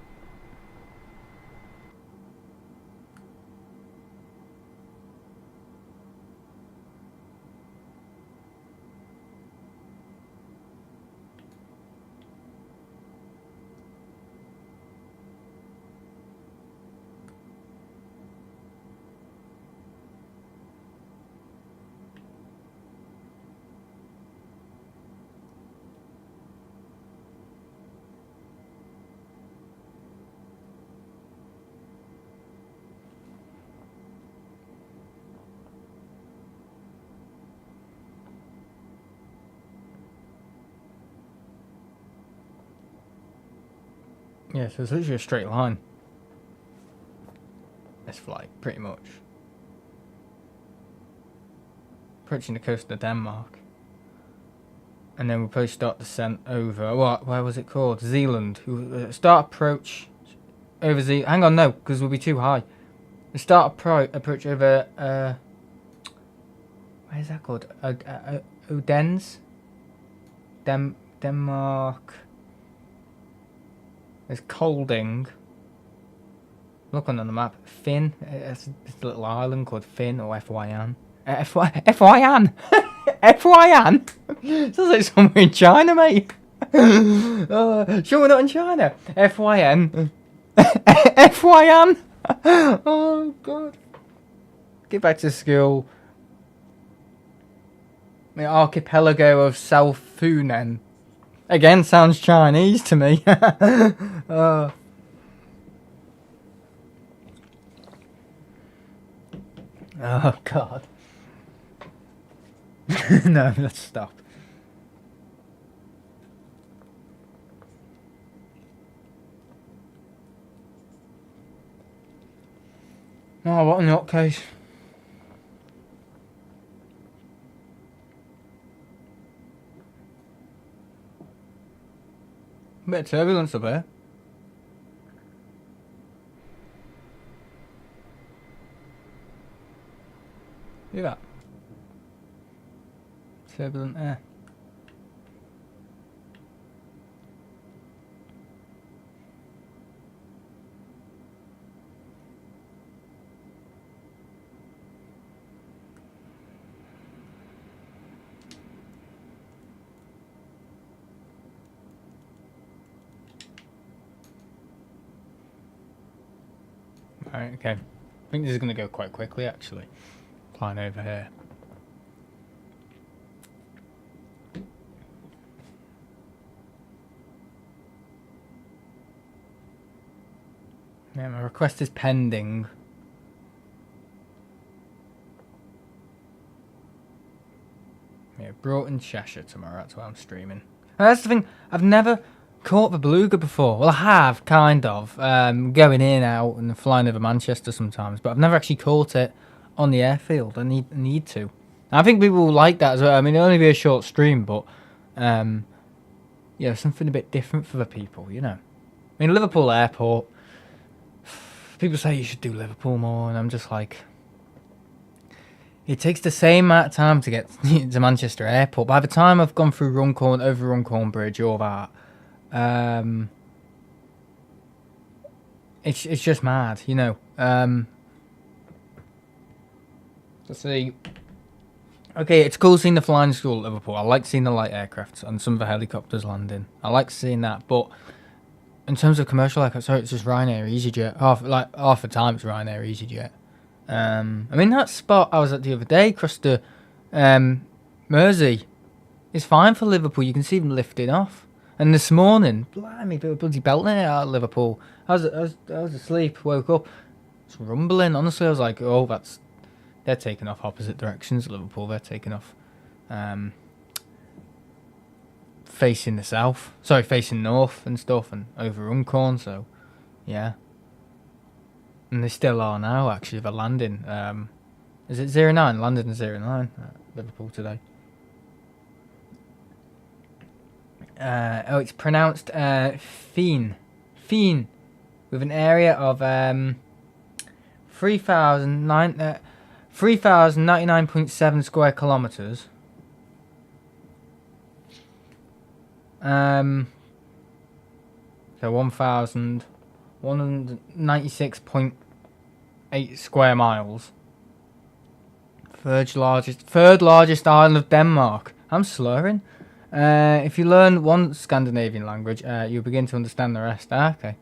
Yeah, so it's literally a straight line. This flight, pretty much. Approaching the coast of Denmark. And then we'll probably start descent over, where was it called? Zealand. Start approach over Zealand. Hang on, no, because we'll be too high. We start approach over, where is that called? Odense? Denmark. There's Kolding. Look on the map. Finn. It's a little island called Finn or Fyan. Fyan. Fyan. Sounds like somewhere in China, mate. Sure, we're not in China. Fyn. Fyan. Oh God. Get back to school. The archipelago of South Funen. Again, sounds Chinese to me. Oh God. No, let's stop. Oh, what a nutcase. A bit of turbulence up here. Look at that. Turbulent air. Alright, okay. I think this is going to go quite quickly, actually. Flying over here. Yeah, my request is pending. Yeah, Broughton, Cheshire tomorrow. That's why I'm streaming. And that's the thing. I've never caught the beluga before. Well, I have, kind of. Going in, out, and flying over Manchester sometimes. But I've never actually caught it on the airfield. I need to. I think people will like that as well. I mean, it'll only be a short stream, but yeah, something a bit different for the people, you know. I mean, Liverpool Airport. People say you should do Liverpool more, and I'm just like, it takes the same amount of time to get to Manchester Airport. By the time I've gone through Runcorn, over Runcorn Bridge, all that, it's just mad, you know. Let's see. Okay, it's cool seeing the flying school at Liverpool. I like seeing the light aircrafts and some of the helicopters landing. I like seeing that, but in terms of commercial aircraft, sorry, it's just Ryanair, EasyJet. Half the time it's Ryanair, EasyJet. I mean, that spot I was at the other day, across the Mersey, is fine for Liverpool. You can see them lifting off. And this morning, blimey, they were bloody belting it out of Liverpool. I was asleep, woke up, it's rumbling. Honestly, I was like, oh, they're taking off opposite directions at Liverpool. They're taking off facing the south. Sorry, facing north and stuff, and over Runcorn, so yeah. And they still are now, actually. They're landing. Is it 09? Landed in 09 at Liverpool today. Oh, it's pronounced Feen. Feen. With an area of 3,099.7 square kilometres. So 1,196.8 square miles. Third largest island of Denmark. I'm slurring. If you learn one Scandinavian language, you'll begin to understand the rest. Okay.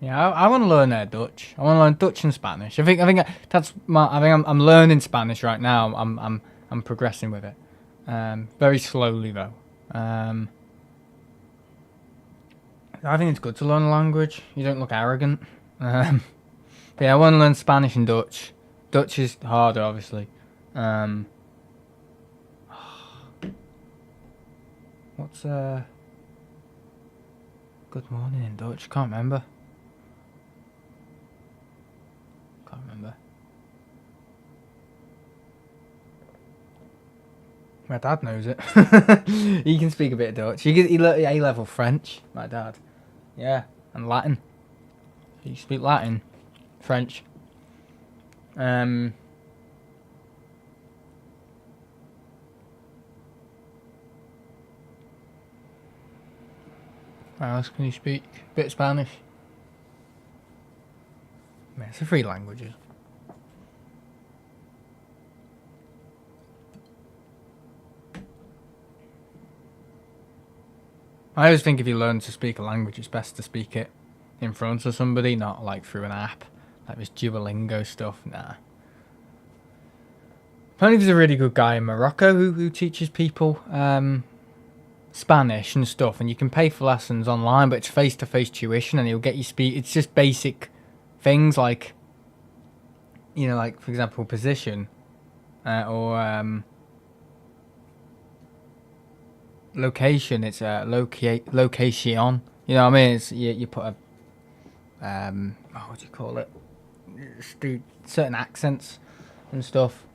Yeah, I want to learn Dutch. I want to learn Dutch and Spanish. I think I'm learning Spanish right now. I'm progressing with it, very slowly though. I think it's good to learn a language. You don't look arrogant. But yeah, I want to learn Spanish and Dutch. Dutch is harder, obviously. What's good morning in Dutch? Can't remember. My dad knows it. He can speak a bit of Dutch. He learned A-level French, my dad. Yeah, and Latin. You speak Latin, French. What else can you speak? A bit of Spanish. Man, it's the three languages. I always think if you learn to speak a language, it's best to speak it in front of somebody, not like through an app, like this Duolingo stuff. Nah. Apparently there's a really good guy in Morocco who teaches people Spanish and stuff, and you can pay for lessons online, but it's face-to-face tuition, and he'll get you speak. It's just basic things like, you know, like for example, position, or location. It's location. You know what I mean? It's you put a what do you call it? Just do certain accents and stuff.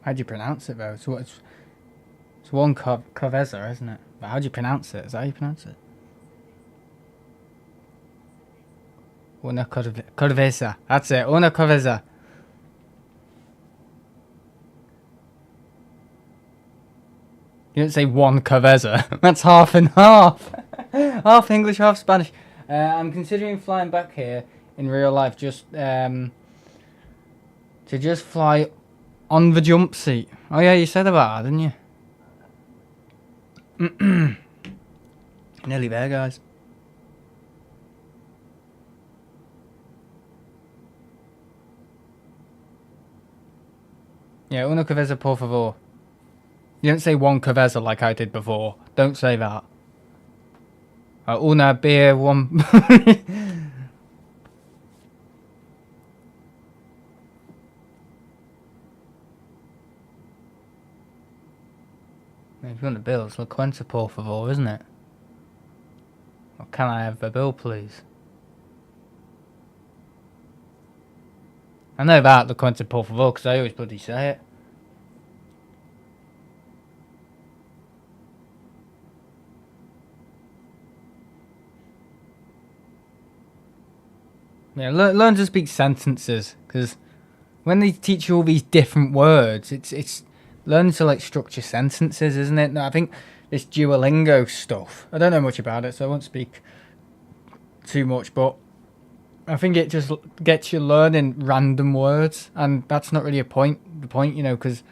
How do you pronounce it though? It's one Coveza, isn't it? But how do you pronounce it? Is that how you pronounce it? Una Coveza. That's it. Una Coveza. You don't say one Coveza. That's half and half. Half English, half Spanish. I'm considering flying back here in real life just to just fly on the jump seat. Oh yeah, you said about that, didn't you? Nearly there, guys. Yeah, una cabeza por favor. You don't say one cabeza like I did before. Don't say that. Una beer, one... If you want the bill, it's la cuenta por favor, isn't it? Or can I have the bill, please? I know that, la cuenta por favor, because I always bloody say it. Yeah, learn to speak sentences, because when they teach you all these different words, it's learning to like structure sentences, isn't it? No, I think this Duolingo stuff, I don't know much about it, so I won't speak too much, but I think it just gets you learning random words, and that's not really the point, you know, because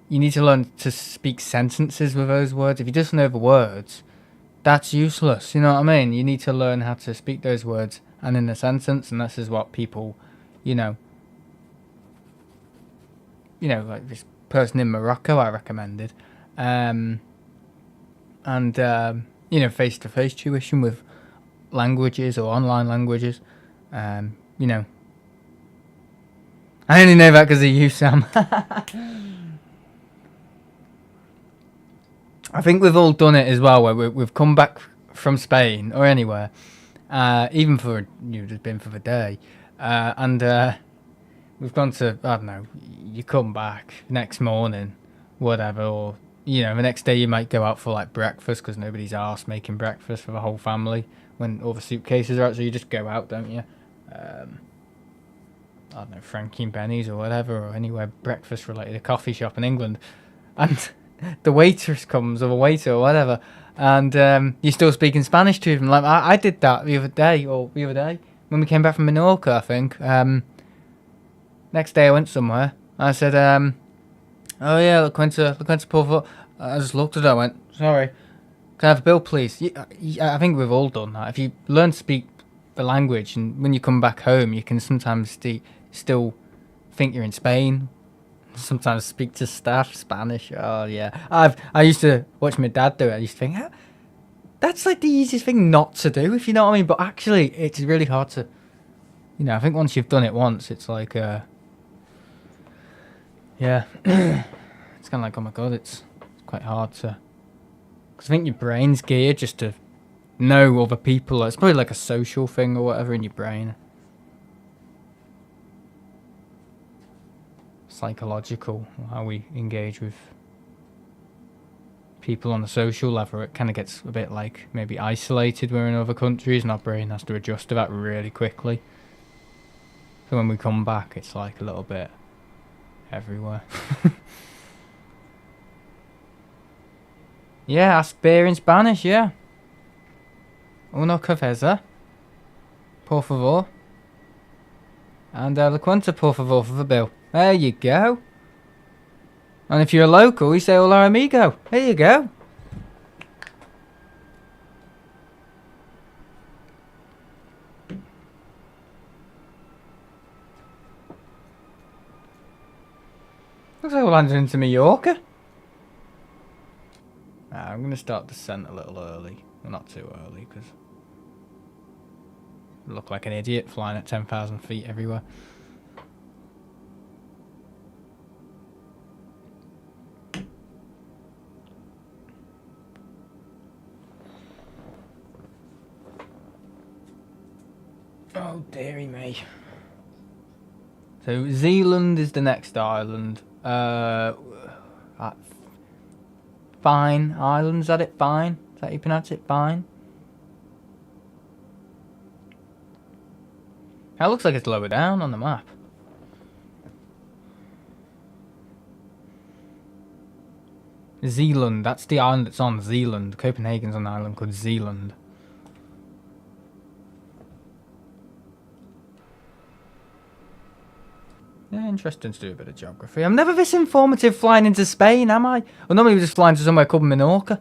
you need to learn to speak sentences with those words. If you just know the words, that's useless, you know what I mean? You need to learn how to speak those words and in a sentence, and this is what people, you know, like this person in Morocco I recommended, and you know, face-to-face tuition with languages or online languages, you know. I only know that because of you, Sam. I think we've all done it as well, where we've come back from Spain or anywhere, even for just been for the day, and we've gone to, I don't know, you come back next morning, whatever, or you know, the next day you might go out for like breakfast because nobody's asked making breakfast for the whole family when all the suitcases are out, so you just go out, don't you? I don't know, Frankie and Benny's or whatever, or anywhere breakfast related, a coffee shop in England, and the waitress comes, or the waiter or whatever, and you're still speaking Spanish to them. Like I did that the other day when we came back from Menorca, I think. Next day I went somewhere. I said, oh yeah, la cuenta por favor. I just looked at it, I went, sorry, can I have a bill, please? I think we've all done that. If you learn to speak the language, and when you come back home, you can sometimes still think you're in Spain. Sometimes speak to staff Spanish. Oh yeah, I used to watch my dad do it. I used to think, that's like the easiest thing not to do, if you know what I mean. But actually, it's really hard to, you know. I think once you've done it once, it's like, yeah, it's kind of like, oh my god, it's quite hard to. Because I think your brain's geared just to know other people. It's probably like a social thing or whatever in your brain. Psychological, how we engage with people on the social level, it kind of gets a bit like maybe isolated. We're in other countries and our brain has to adjust to that really quickly. So when we come back, it's like a little bit everywhere. Yeah, ask beer in Spanish, yeah. Uno cafeza. Por favor. And la cuenta por favor for the bill. There you go. And if you're a local, you say hola amigo. There you go. Looks like we're landing into Mallorca. I'm going to start descent a little early. Well, not too early, because I look like an idiot flying at 10,000 feet everywhere. Oh, dearie me. So, Zealand is the next island. Fine Island, is that it? Fine? Is that how you pronounce it? Fine? That looks like it's lower down on the map. Zealand, that's the island that's on. Zealand. Copenhagen's on an island called Zealand. Yeah, interesting to do a bit of geography. I'm never this informative flying into Spain, am I? Well, normally we're just flying to somewhere called Menorca.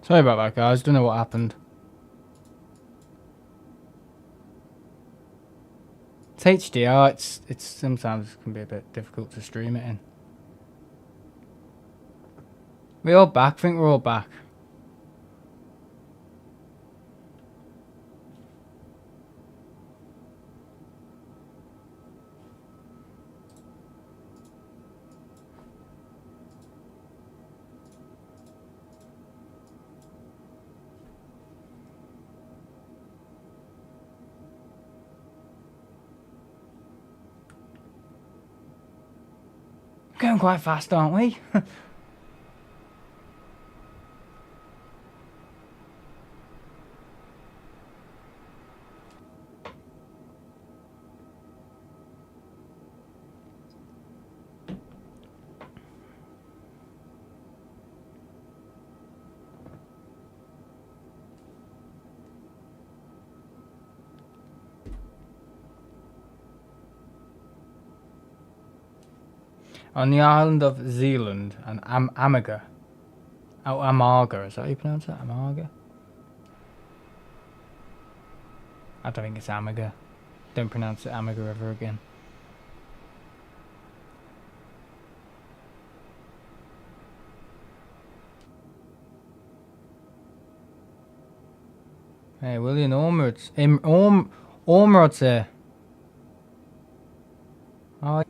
Sorry about that, guys. Don't know what happened. It's HDR. It's sometimes can be a bit difficult to stream it in. We're all back. I think we're all back. Going quite fast, aren't we? On the island of Zealand and Amager. Oh, Amarga, is that how you pronounce it? Amarga? I don't think it's Amager. Don't pronounce it Amager ever again. Hey, William Ormrod's Ormrod's here. Oh.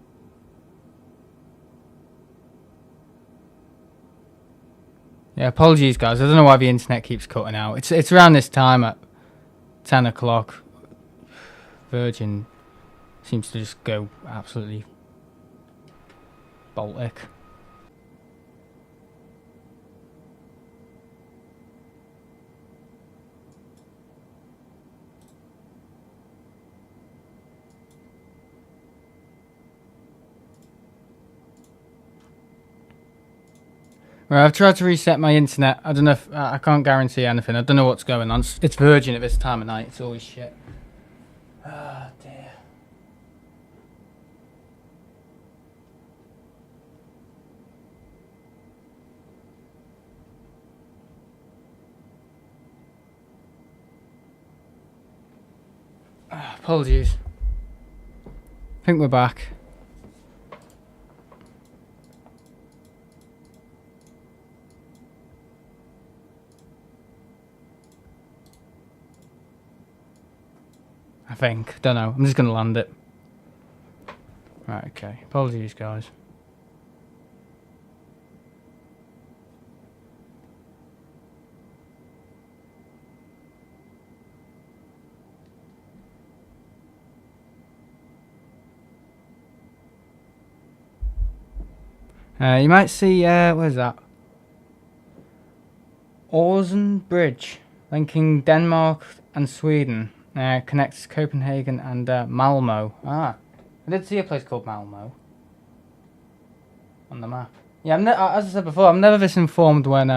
Yeah, apologies guys, I don't know why the internet keeps cutting out. It's around this time at 10 o'clock. Virgin seems to just go absolutely Baltic. Right, I've tried to reset my internet. I don't know if I can't guarantee anything. I don't know what's going on. It's Virgin at this time of night. It's always shit. Ah, dear. Apologies. I think we're back. I think. Don't know. I'm just going to land it. Right, okay. Apologies, guys. You might see, where's that? Øresund Bridge, linking Denmark and Sweden. Connects Copenhagen and Malmo. Ah, I did see a place called Malmo on the map. Yeah, as I said before, I'm never this informed when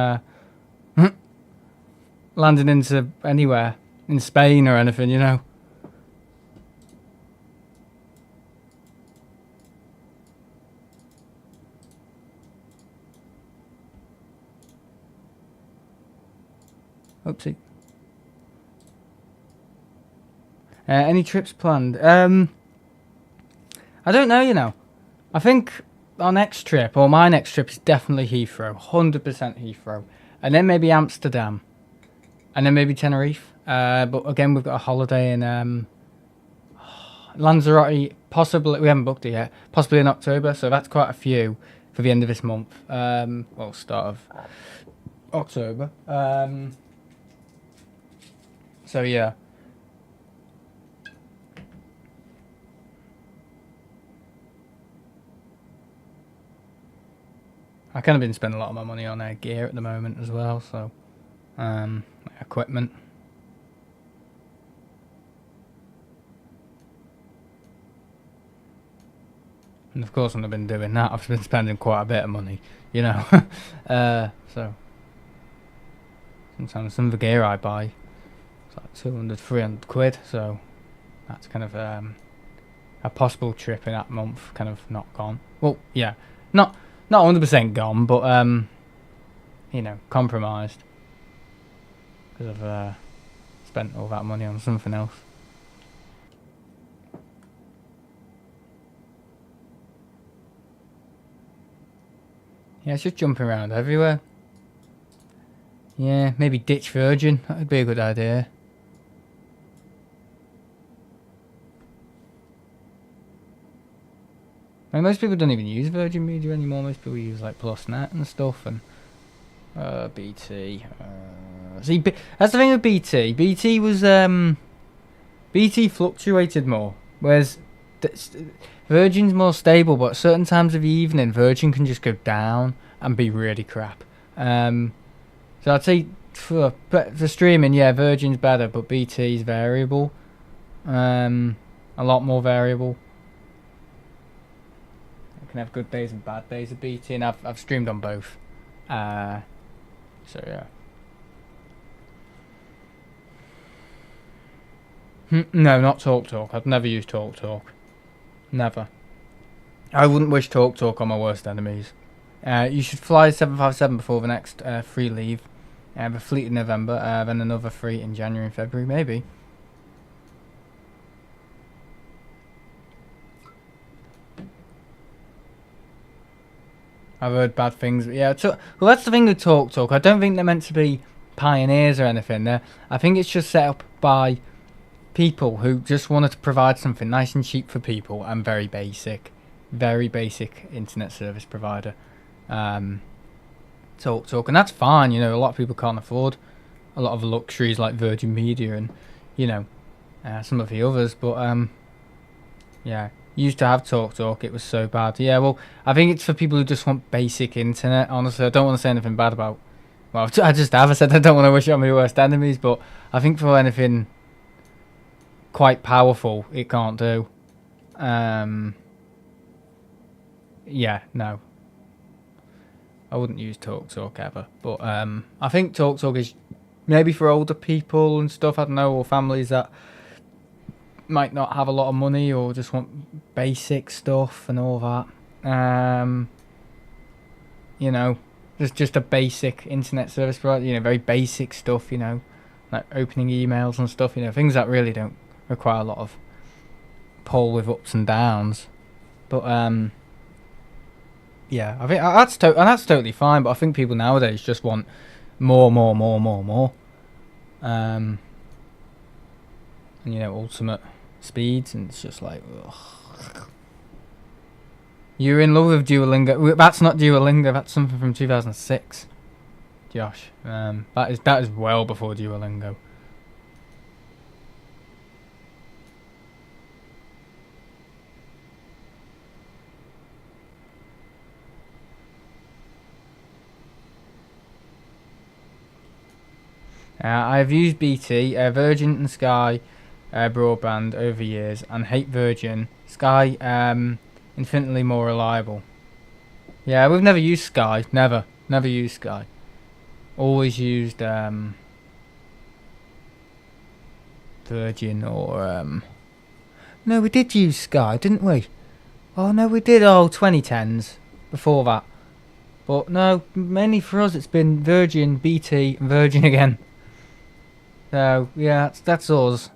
landing into anywhere in Spain or anything, you know. Oopsie. Any trips planned? I don't know, you know. I think our next trip, or my next trip, is definitely Heathrow. 100% Heathrow. And then maybe Amsterdam. And then maybe Tenerife. But again, we've got a holiday in Lanzarote. Possibly, we haven't booked it yet. Possibly in October. So that's quite a few for the end of this month. Well, start of October. So yeah. I kind of been spending a lot of my money on gear at the moment as well, so equipment. And of course when I've been doing that, I've been spending quite a bit of money, you know. So sometimes some of the gear I buy, it's like 200, 300 quid, so that's kind of a possible trip in that month, kind of not gone. Well, yeah, not 100% gone, but you know, compromised because I've spent all that money on something else. Yeah, it's just jumping around everywhere. Yeah, maybe ditch Virgin. That would be a good idea. I mean, most people don't even use Virgin Media anymore. Most people use like PlusNet and stuff, and BT. See, that's the thing with BT. BT was BT fluctuated more, whereas Virgin's more stable. But at certain times of the evening, Virgin can just go down and be really crap. So I'd say for streaming, yeah, Virgin's better, but BT's variable. A lot more variable. Can have good days and bad days of BT, and I've streamed on both. So yeah. No, not TalkTalk. I'd never use TalkTalk. Never. I wouldn't wish TalkTalk on my worst enemies. You should fly 757 before the next free leave. The fleet in November, then another fleet in January and February, maybe. I've heard bad things. Yeah, well, that's the thing with TalkTalk. I don't think they're meant to be pioneers or anything. I think it's just set up by people who just wanted to provide something nice and cheap for people and very basic internet service provider. TalkTalk, and that's fine. You know, a lot of people can't afford a lot of luxuries like Virgin Media and, you know, some of the others. But yeah. Used to have TalkTalk, it was so bad. Yeah, well, I think it's for people who just want basic internet. Honestly, I don't want to say anything bad about. Well, I just have. I said I don't want to wish on my worst enemies, but I think for anything quite powerful, it can't do. Yeah, no. I wouldn't use TalkTalk ever, but I think TalkTalk is maybe for older people and stuff. I don't know, or families that might not have a lot of money or just want basic stuff and all that. You know, just a basic internet service provider, you know, very basic stuff, you know, like opening emails and stuff, you know, things that really don't with quite a lot of pull with ups and downs. But yeah, I think that's totally fine. But I think people nowadays just want more. And ultimate speeds, and it's just like, ugh. You're in love with Duolingo. That's not Duolingo. That's something from 2006, Josh. That is well before Duolingo. I've used BT, Virgin and Sky broadband over years, and hate Virgin. Sky, infinitely more reliable. Yeah, we've never used Sky. Never used Sky. Always used Virgin or No, we did use Sky, didn't we? Oh no, we did. Oh, 2010s before that. But no, mainly for us, it's been Virgin, BT, and Virgin again. So yeah, that's us.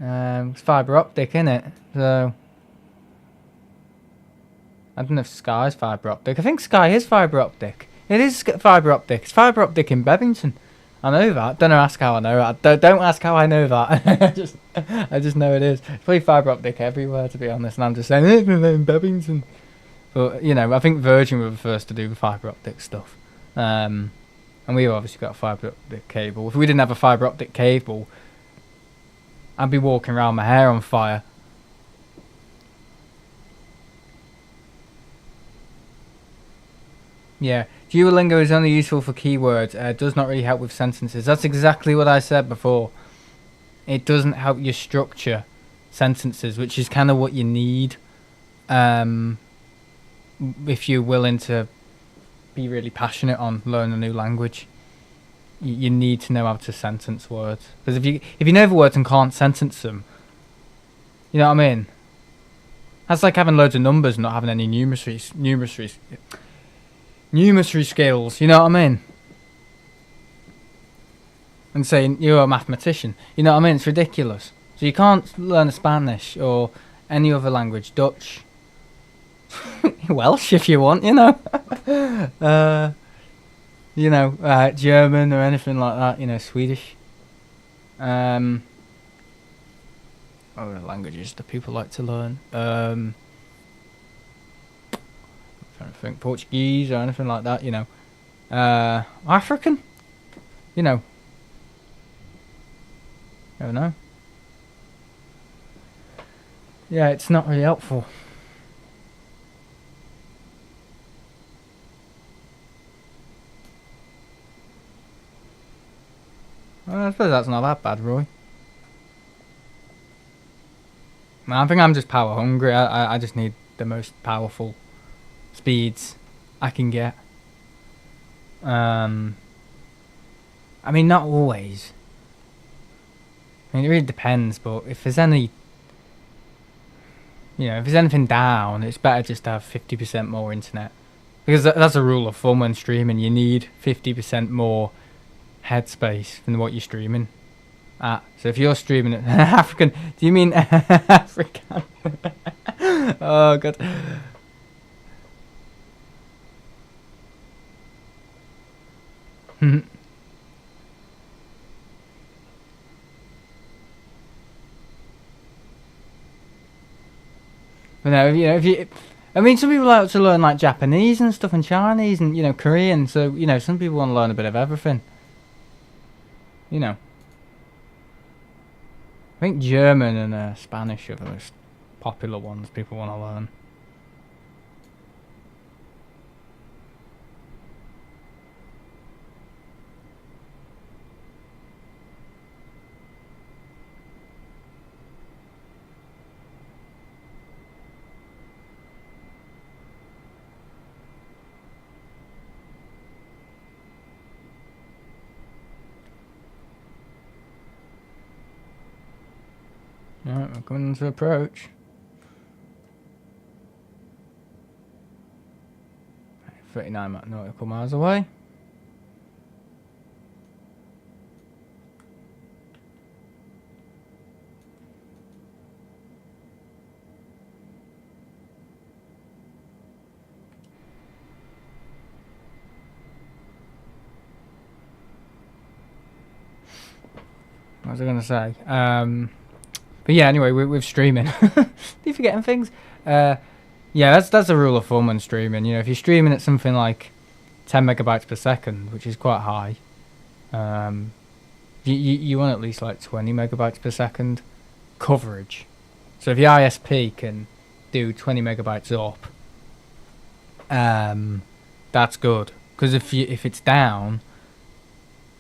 It's fibre optic, innit? So I don't know if Sky's fibre optic. I think Sky is fibre optic. It is fibre optic. It's fibre optic in Bevington. I know that. Don't ask how I know that. Don't ask how I know that. I just know it is. It's probably fibre optic everywhere, to be honest. And I'm just saying it's in Bevington. But I think Virgin were the first to do the fibre optic stuff. And we've obviously got a fibre optic cable. If we didn't have a fibre optic cable, I'd be walking around my hair on fire. Yeah, Duolingo is only useful for keywords. Does not really help with sentences. That's exactly what I said before. It doesn't help you structure sentences, which is kind of what you need. If you're willing to be really passionate on learning a new language, you need to know how to sentence words. Because if you know the words and can't sentence them, you know what I mean? That's like having loads of numbers and not having any numeracy skills. You know what I mean? And saying you're a mathematician. You know what I mean? It's ridiculous. So you can't learn Spanish or any other language, Dutch, Welsh if you want, German or anything like that, Swedish. Other languages that people like to learn. I'm trying to think, Portuguese or anything like that, African, I don't know. Yeah, it's not really helpful. Well, I suppose that's not that bad, Roy. I think I'm just power hungry. I just need the most powerful speeds I can get. I mean, not always. I mean, it really depends, but if there's any... if there's anything down, it's better just to have 50% more internet. Because that's a rule of thumb when streaming. You need 50% more headspace than what you're streaming at. So if you're streaming at African... Do you mean African? Oh, God. But no, I mean, some people like to learn like Japanese and stuff and Chinese and Korean. So some people want to learn a bit of everything. I think German and Spanish are the most popular ones people want to learn. Alright, we're coming into approach. 39 nautical miles away. What was I going to say? But yeah, anyway, with streaming, you forgetting things? Yeah, that's a rule of thumb when streaming. You know, if you're streaming at something like 10 megabytes per second, which is quite high, you want at least like 20 megabytes per second coverage. So if your ISP can do 20 megabytes up, that's good. Because if it's down,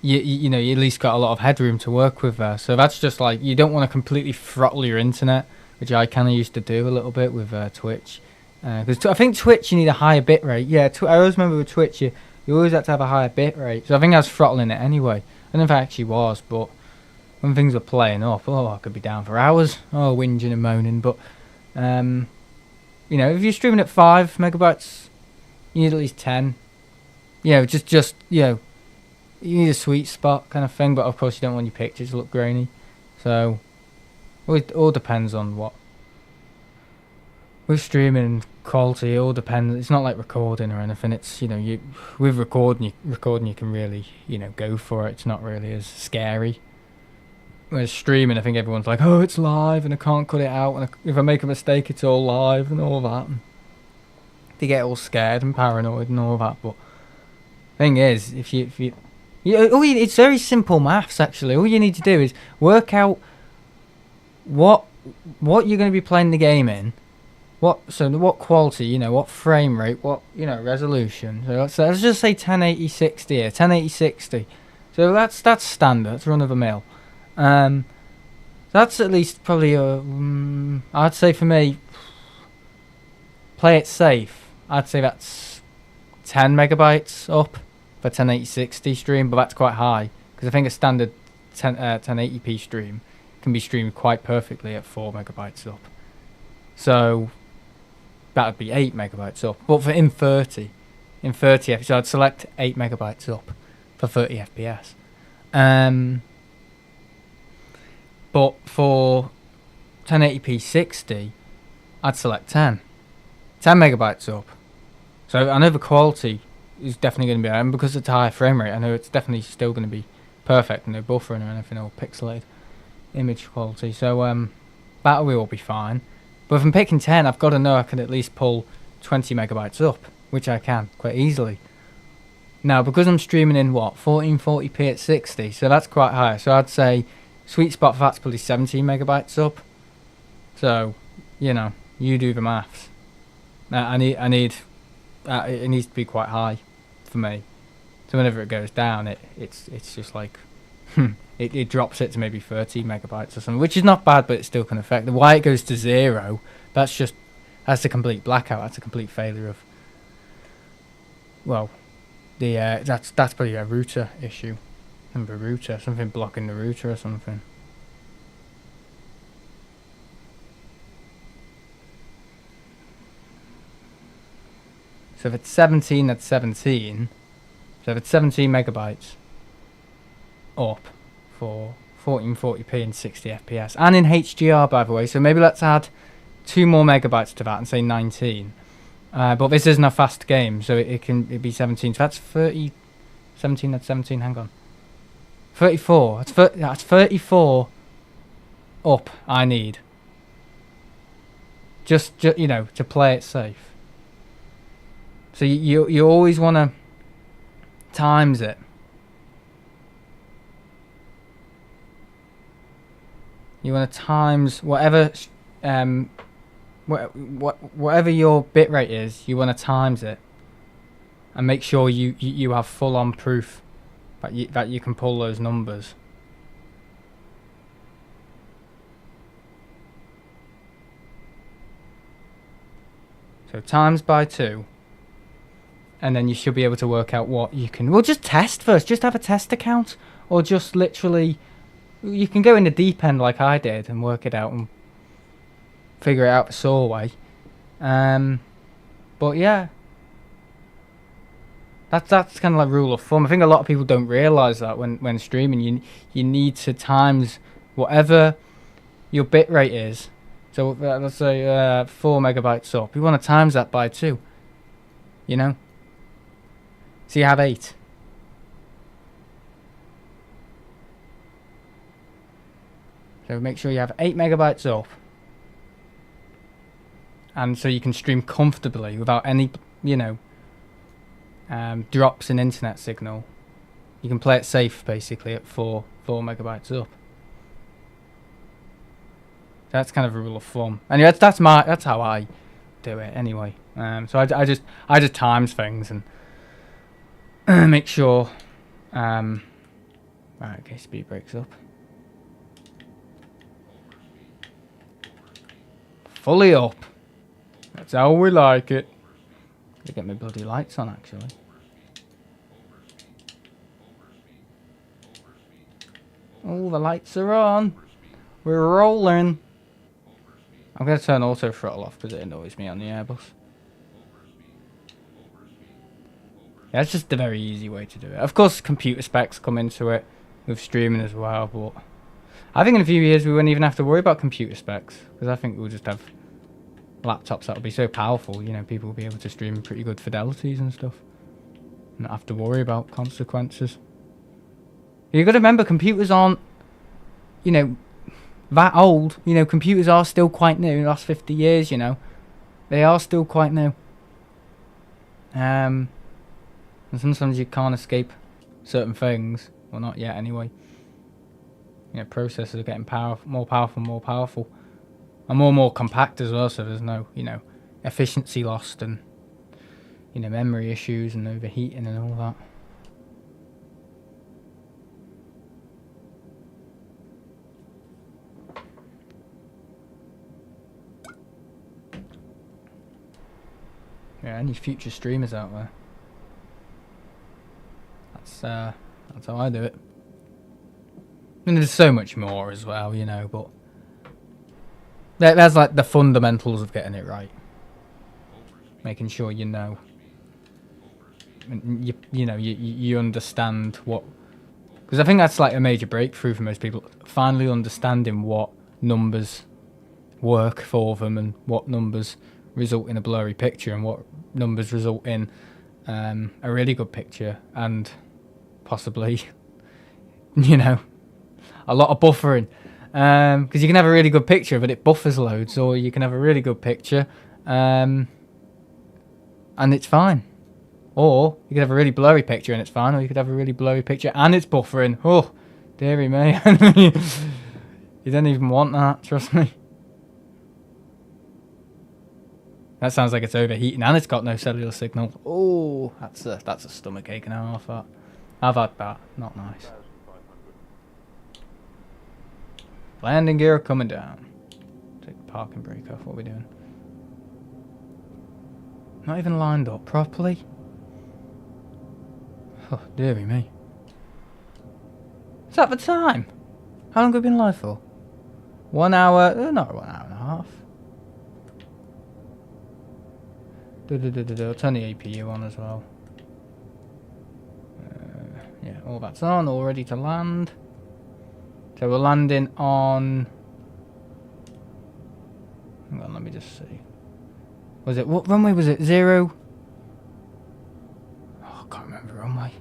you know, you at least got a lot of headroom to work with there. So that's just like, you don't want to completely throttle your internet, which I kind of used to do a little bit with Twitch. Because I think Twitch, you need a higher bit rate. Yeah, I always remember with Twitch, you always had to have a higher bit rate. So I think I was throttling it anyway. I don't know if I actually was, but when things were playing up, I could be down for hours. Whinging and moaning. But, you know, if you're streaming at 5 megabytes, you need at least 10. You know, just you know, you need a sweet spot kind of thing. But of course, you don't want your pictures to look grainy. So it all depends on what. With streaming quality, it all depends. It's not like recording or anything. It's, you know, with recording you can really, you know, go for it. It's not really as scary. Whereas streaming, I think everyone's like, oh, it's live and I can't cut it out, and if I make a mistake, it's all live and all that. And they get all scared and paranoid and all that. But thing is, it's very simple maths actually. All you need to do is work out what you're going to be playing the game in. What quality, you know, what frame rate, what, you know, resolution. So let's just say 1080 60 here, 1080 60. So that's standard, that's run of the mill. That's at least probably I'd say for me, play it safe. I'd say that's 10 megabytes up for 1080 60 stream, but that's quite high because I think a standard 1080p stream can be streamed quite perfectly at 4 megabytes up. So that would be 8 megabytes up. But for in 30 FPS, I'd select 8 megabytes up for 30 FPS. But for 1080p 60, I'd select 10 megabytes up. So I know the quality is definitely going to be, and because it's a higher frame rate, I know it's definitely still going to be perfect, no buffering or anything, or pixelated image quality. So that will all be fine. But if I'm picking 10, I've got to know I can at least pull 20 megabytes up, which I can quite easily. Now, because I'm streaming in 1440p at 60, so that's quite high. So I'd say sweet spot for that's probably 17 megabytes up. So, you know, you do the maths. It needs to be quite high for me. So whenever it goes down, it's just like it drops it to maybe 30 megabytes or something, which is not bad, but it still can affect. Why it goes to 0, that's a complete blackout. That's a complete failure of, well, that's probably a router issue. Something blocking the router or something. So if it's 17, that's 17. So if it's 17 megabytes up for 1440p and 60 FPS, and in HDR, by the way. So maybe let's add 2 more megabytes to that and say 19. But this isn't a fast game, so it'd be 17. So that's 30. 17. That's 17. Hang on. 34. That's 34 up. I need. Just you know, to play it safe. So you always want to times it. You want to times whatever whatever your bitrate is. You want to times it, and make sure you have full-on proof that you can pull those numbers. So times by 2. And then you should be able to work out what you can. Well, just test first. Just have a test account, or just literally, you can go in the deep end like I did and work it out and figure it out the saw way. But yeah, that's kind of like rule of thumb. I think a lot of people don't realise that when streaming, you need to times whatever your bit rate is. So let's say 4 megabytes up. You want to times that by 2. You know. So you have 8. So make sure you have 8 megabytes up. And so you can stream comfortably without any, you know, drops in internet signal. You can play it safe basically at 4 megabytes up. That's kind of a rule of thumb. Anyway, that's how I do it anyway. So I just times things and make sure. Right, okay, speed breaks up. Fully up. That's how we like it. Gotta get my bloody lights on actually. Oh, the lights are on. We're rolling. I'm going to turn auto throttle off because it annoys me on the Airbus. Yeah, it's just a very easy way to do it. Of course, computer specs come into it with streaming as well, but I think in a few years we won't even have to worry about computer specs because I think we'll just have laptops that will be so powerful, you know, people will be able to stream in pretty good fidelities and stuff. Not have to worry about consequences. You've got to remember, computers aren't, you know, that old. You know, computers are still quite new in the last 50 years, you know. They are still quite new. And sometimes you can't escape certain things. Well, not yet anyway. You know, processors are getting more powerful. And more compact as well, so there's no, you know, efficiency lost and, you know, memory issues and overheating and all that. Yeah, any future streamers out there. That's how I do it. I mean, there's so much more as well, you know, but there's like the fundamentals of getting it right. Making sure you know. You know, you understand what. Because I think that's like a major breakthrough for most people. Finally understanding what numbers work for them and what numbers result in a blurry picture and what numbers result in a really good picture and possibly, you know, a lot of buffering. Because you can have a really good picture but it buffers loads, or you can have a really good picture and it's fine. Or you could have a really blurry picture and it's fine, or you could have a really blurry picture and it's buffering. Oh, dearie me. You don't even want that, trust me. That sounds like it's overheating and it's got no cellular signal. Oh, that's a stomach ache and a half. That. I've had that. Not nice. Landing gear coming down. Take the parking brake off. What are we doing? Not even lined up properly. Oh, dearie me. Is that the time? How long have we been live for? 1 hour. Not 1 hour and a half. I'll turn the APU on as well. Yeah, all that's on, all ready to land. So we're landing on. Hang on, let me just see. Was it, what runway was it? 0? Oh, I can't remember the runway.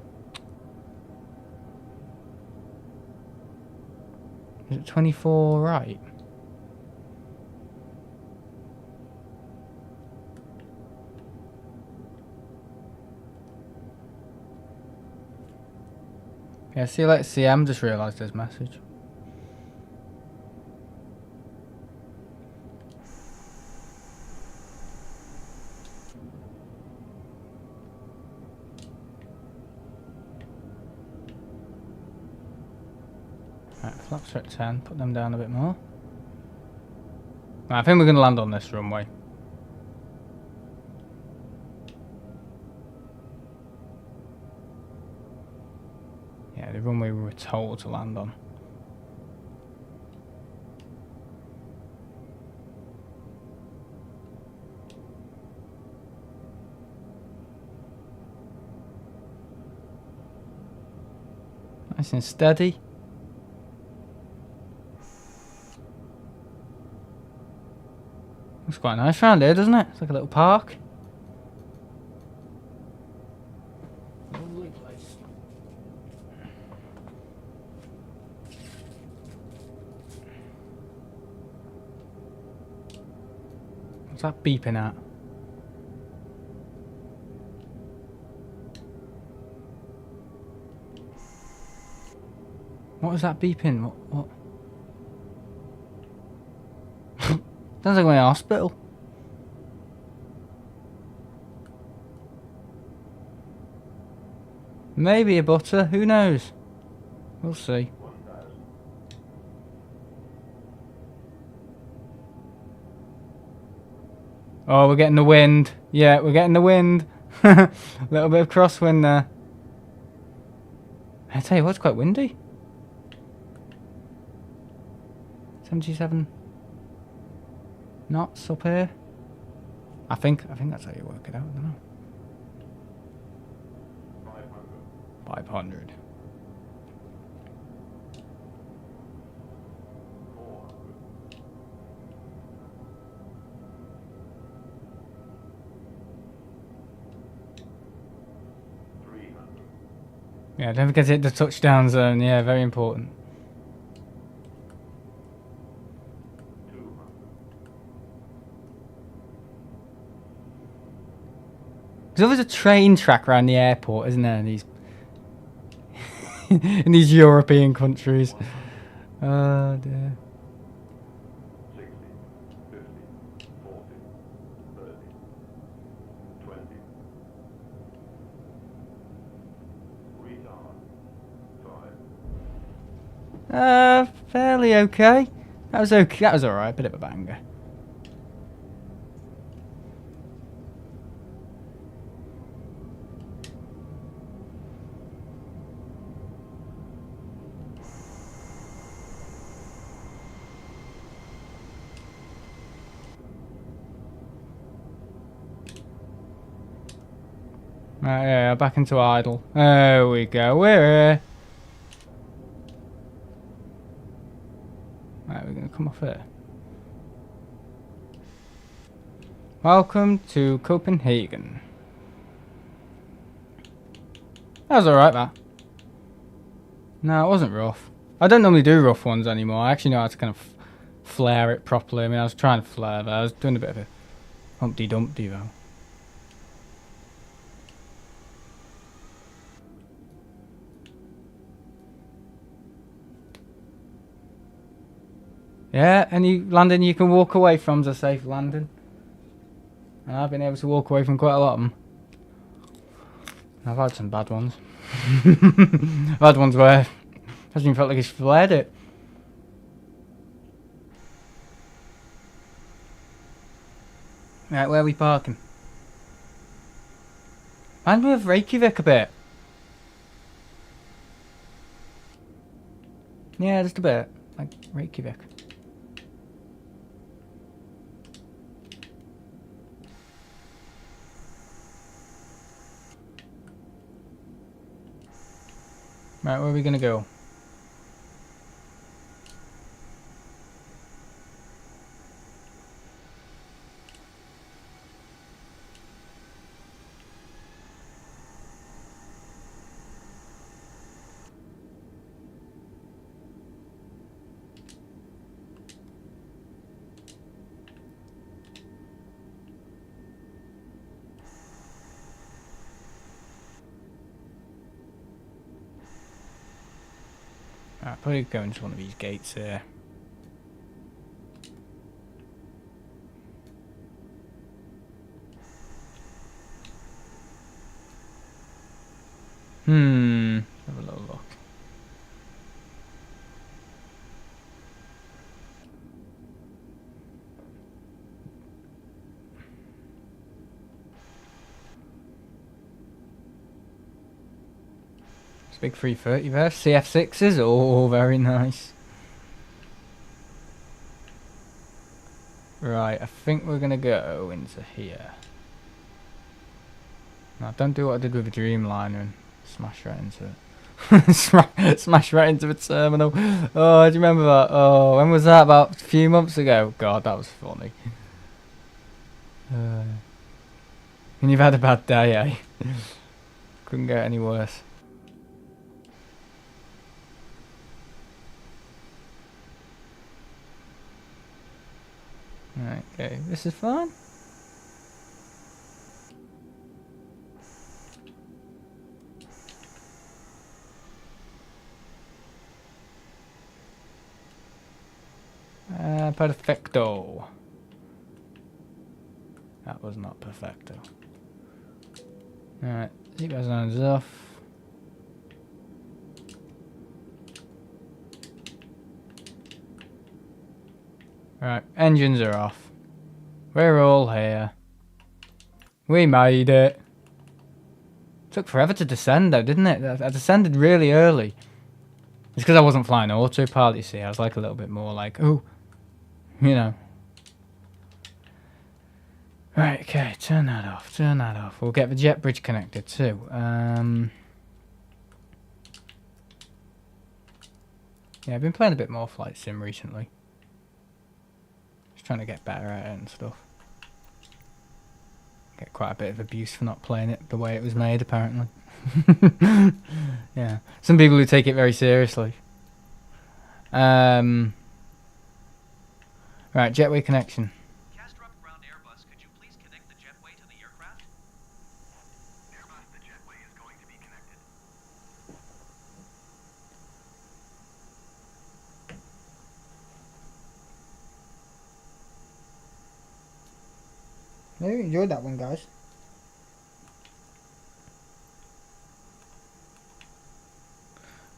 Is it 24 right? Yeah, see you later, CM. Just realised his message. Right, flaps are at 10. Put them down a bit more. Right, I think we're going to land on this runway. Yeah, the runway we were told to land on. Nice and steady. Looks quite nice around here, doesn't it? It's like a little park. Lovely place. What's that beeping at? What was that beeping? What? Sounds like we're in a hospital. Maybe a butter, who knows? We'll see. Oh, we're getting the wind. Yeah, we're getting the wind. A little bit of crosswind there. I tell you what, it's quite windy. 77 knots up here. I think that's how you work it out, I don't know. 500. Yeah, don't forget to hit the touchdown zone. Yeah, very important. There's always a train track around the airport, isn't there? In these in these European countries. Oh dear. 60, 50, 40, 30, 20. Retard. 5. Fairly okay. That was okay. That was alright. Bit of a banger. Right, yeah, back into idle. There we go. We're here. Right, we're going to come off here. Welcome to Copenhagen. That was alright, that. No, it wasn't rough. I don't normally do rough ones anymore. I actually know how to kind of flare it properly. I mean, I was trying to flare that. I was doing a bit of a Humpty Dumpty, though. Yeah, any landing you can walk away from's a safe landing. And I've been able to walk away from quite a lot of them. I've had some bad ones. I've had ones where it hasn't even felt like it's flared it. Right, where are we parking? Reminds me of Reykjavik a bit. Yeah, just a bit. Like Reykjavik. Right, where are we gonna go? Alright, probably go into one of these gates here. Have a little look. It's a big 330 there. CF6s, oh, very nice. Right, I think we're gonna go into here. Now, don't do what I did with a Dreamliner and smash right into it. Smash right into the terminal. Oh, do you remember that? Oh, when was that? About a few months ago. God, that was funny. And you've had a bad day, eh? Couldn't get any worse. Right, okay, this is fine. Perfecto. That was not perfecto. Alright, seatbelt signs off. Right, engines are off. We're all here. We made it. Took forever to descend though, didn't it? I descended really early. It's because I wasn't flying autopilot, you see. I was like a little bit more like, oh, you know. Right, okay, turn that off, turn that off. We'll get the jet bridge connected too. Yeah, I've been playing a bit more Flight Sim recently. Just trying to get better at it and stuff. Get quite a bit of abuse for not playing it the way it was made, apparently. Yeah, some people who take it very seriously. Right, jetway connection. Castrup ground Airbus, could you please connect the jetway to the aircraft? Airbus, the jetway is going to be connected. Yeah, you enjoyed that one, guys.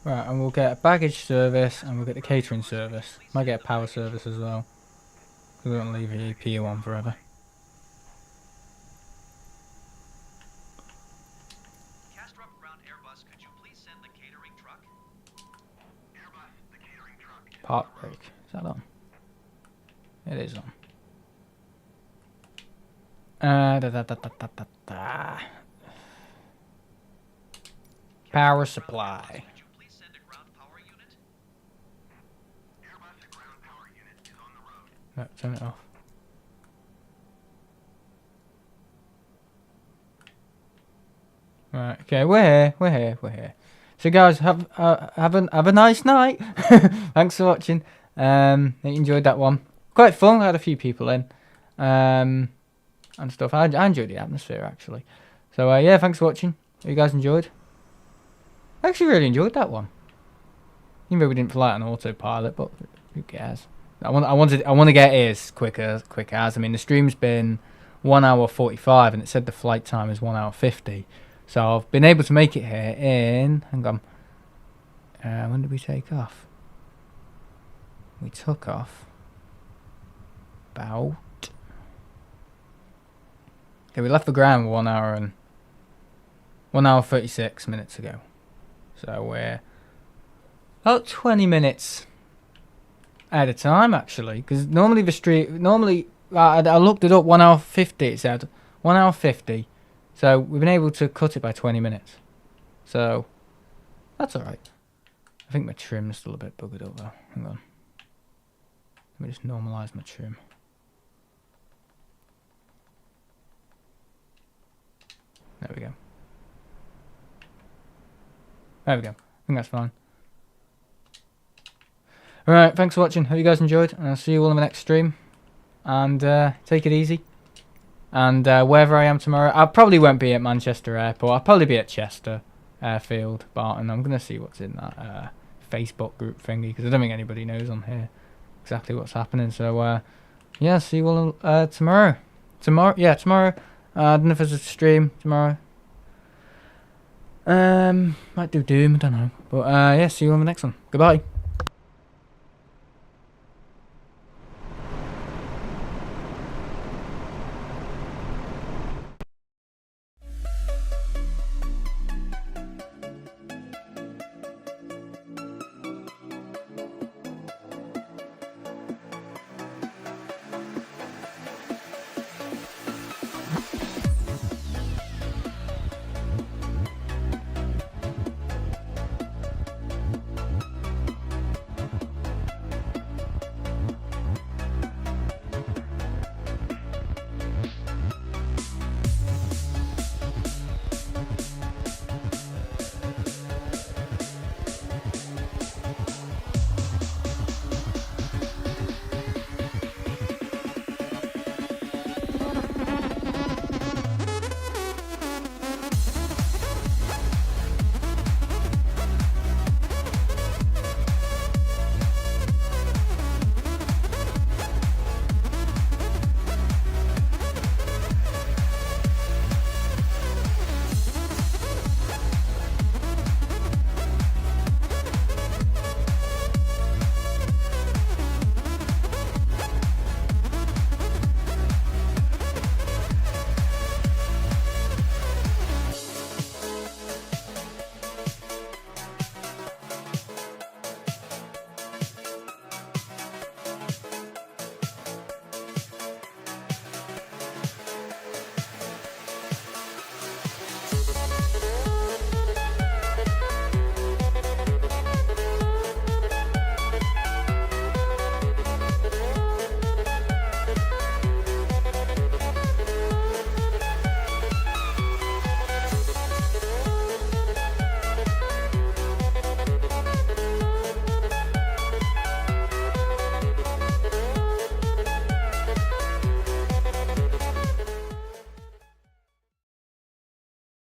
Right, and we'll get a baggage service and we'll get the catering service. Might get a power service as well. We won't leave the EP on forever. Castrup ground Airbus, could you please send the catering truck? Airbus, the catering truck. Park brake. Is that on? It is on. Power supply. Could you please send a ground power unit? Airbus, a ground power unit is on the road. No, turn it off. Right, okay, we're here, we're here, we're here. So guys, have a nice night. Thanks for watching. Hope you enjoyed that one. Quite fun. I had a few people in, and stuff. I enjoyed the atmosphere actually. So yeah, thanks for watching. Hope you guys enjoyed. I actually really enjoyed that one. Even though we didn't fly it on autopilot, but who cares? I want to get here as quick as. I mean, the stream's been 1 hour 45, and it said the flight time is 1 hour 50. So I've been able to make it here in. Hang on. When did we take off? We took off about. Okay, we left the ground 1 hour and 1 hour 36 minutes ago. So we're about 20 minutes at a time actually, because normally the stream I looked it up, 1 hour 50. It said 1 hour 50. So we've been able to cut it by 20 minutes. So that's alright. I think my trim's still a bit buggered up though. Hang on. Let me just normalise my trim. There we go. There we go. I think that's fine. Alright, thanks for watching. Hope you guys enjoyed. And I'll see you all in the next stream. And take it easy. And wherever I am tomorrow, I probably won't be at Manchester Airport. I'll probably be at Chester Airfield, Barton. I'm going to see what's in that Facebook group thingy, because I don't think anybody knows on here exactly what's happening. So, yeah, see you all tomorrow. Yeah, tomorrow. I don't know if there's a stream tomorrow. Might do Doom, I don't know. But, yeah, see you on the next one. Goodbye.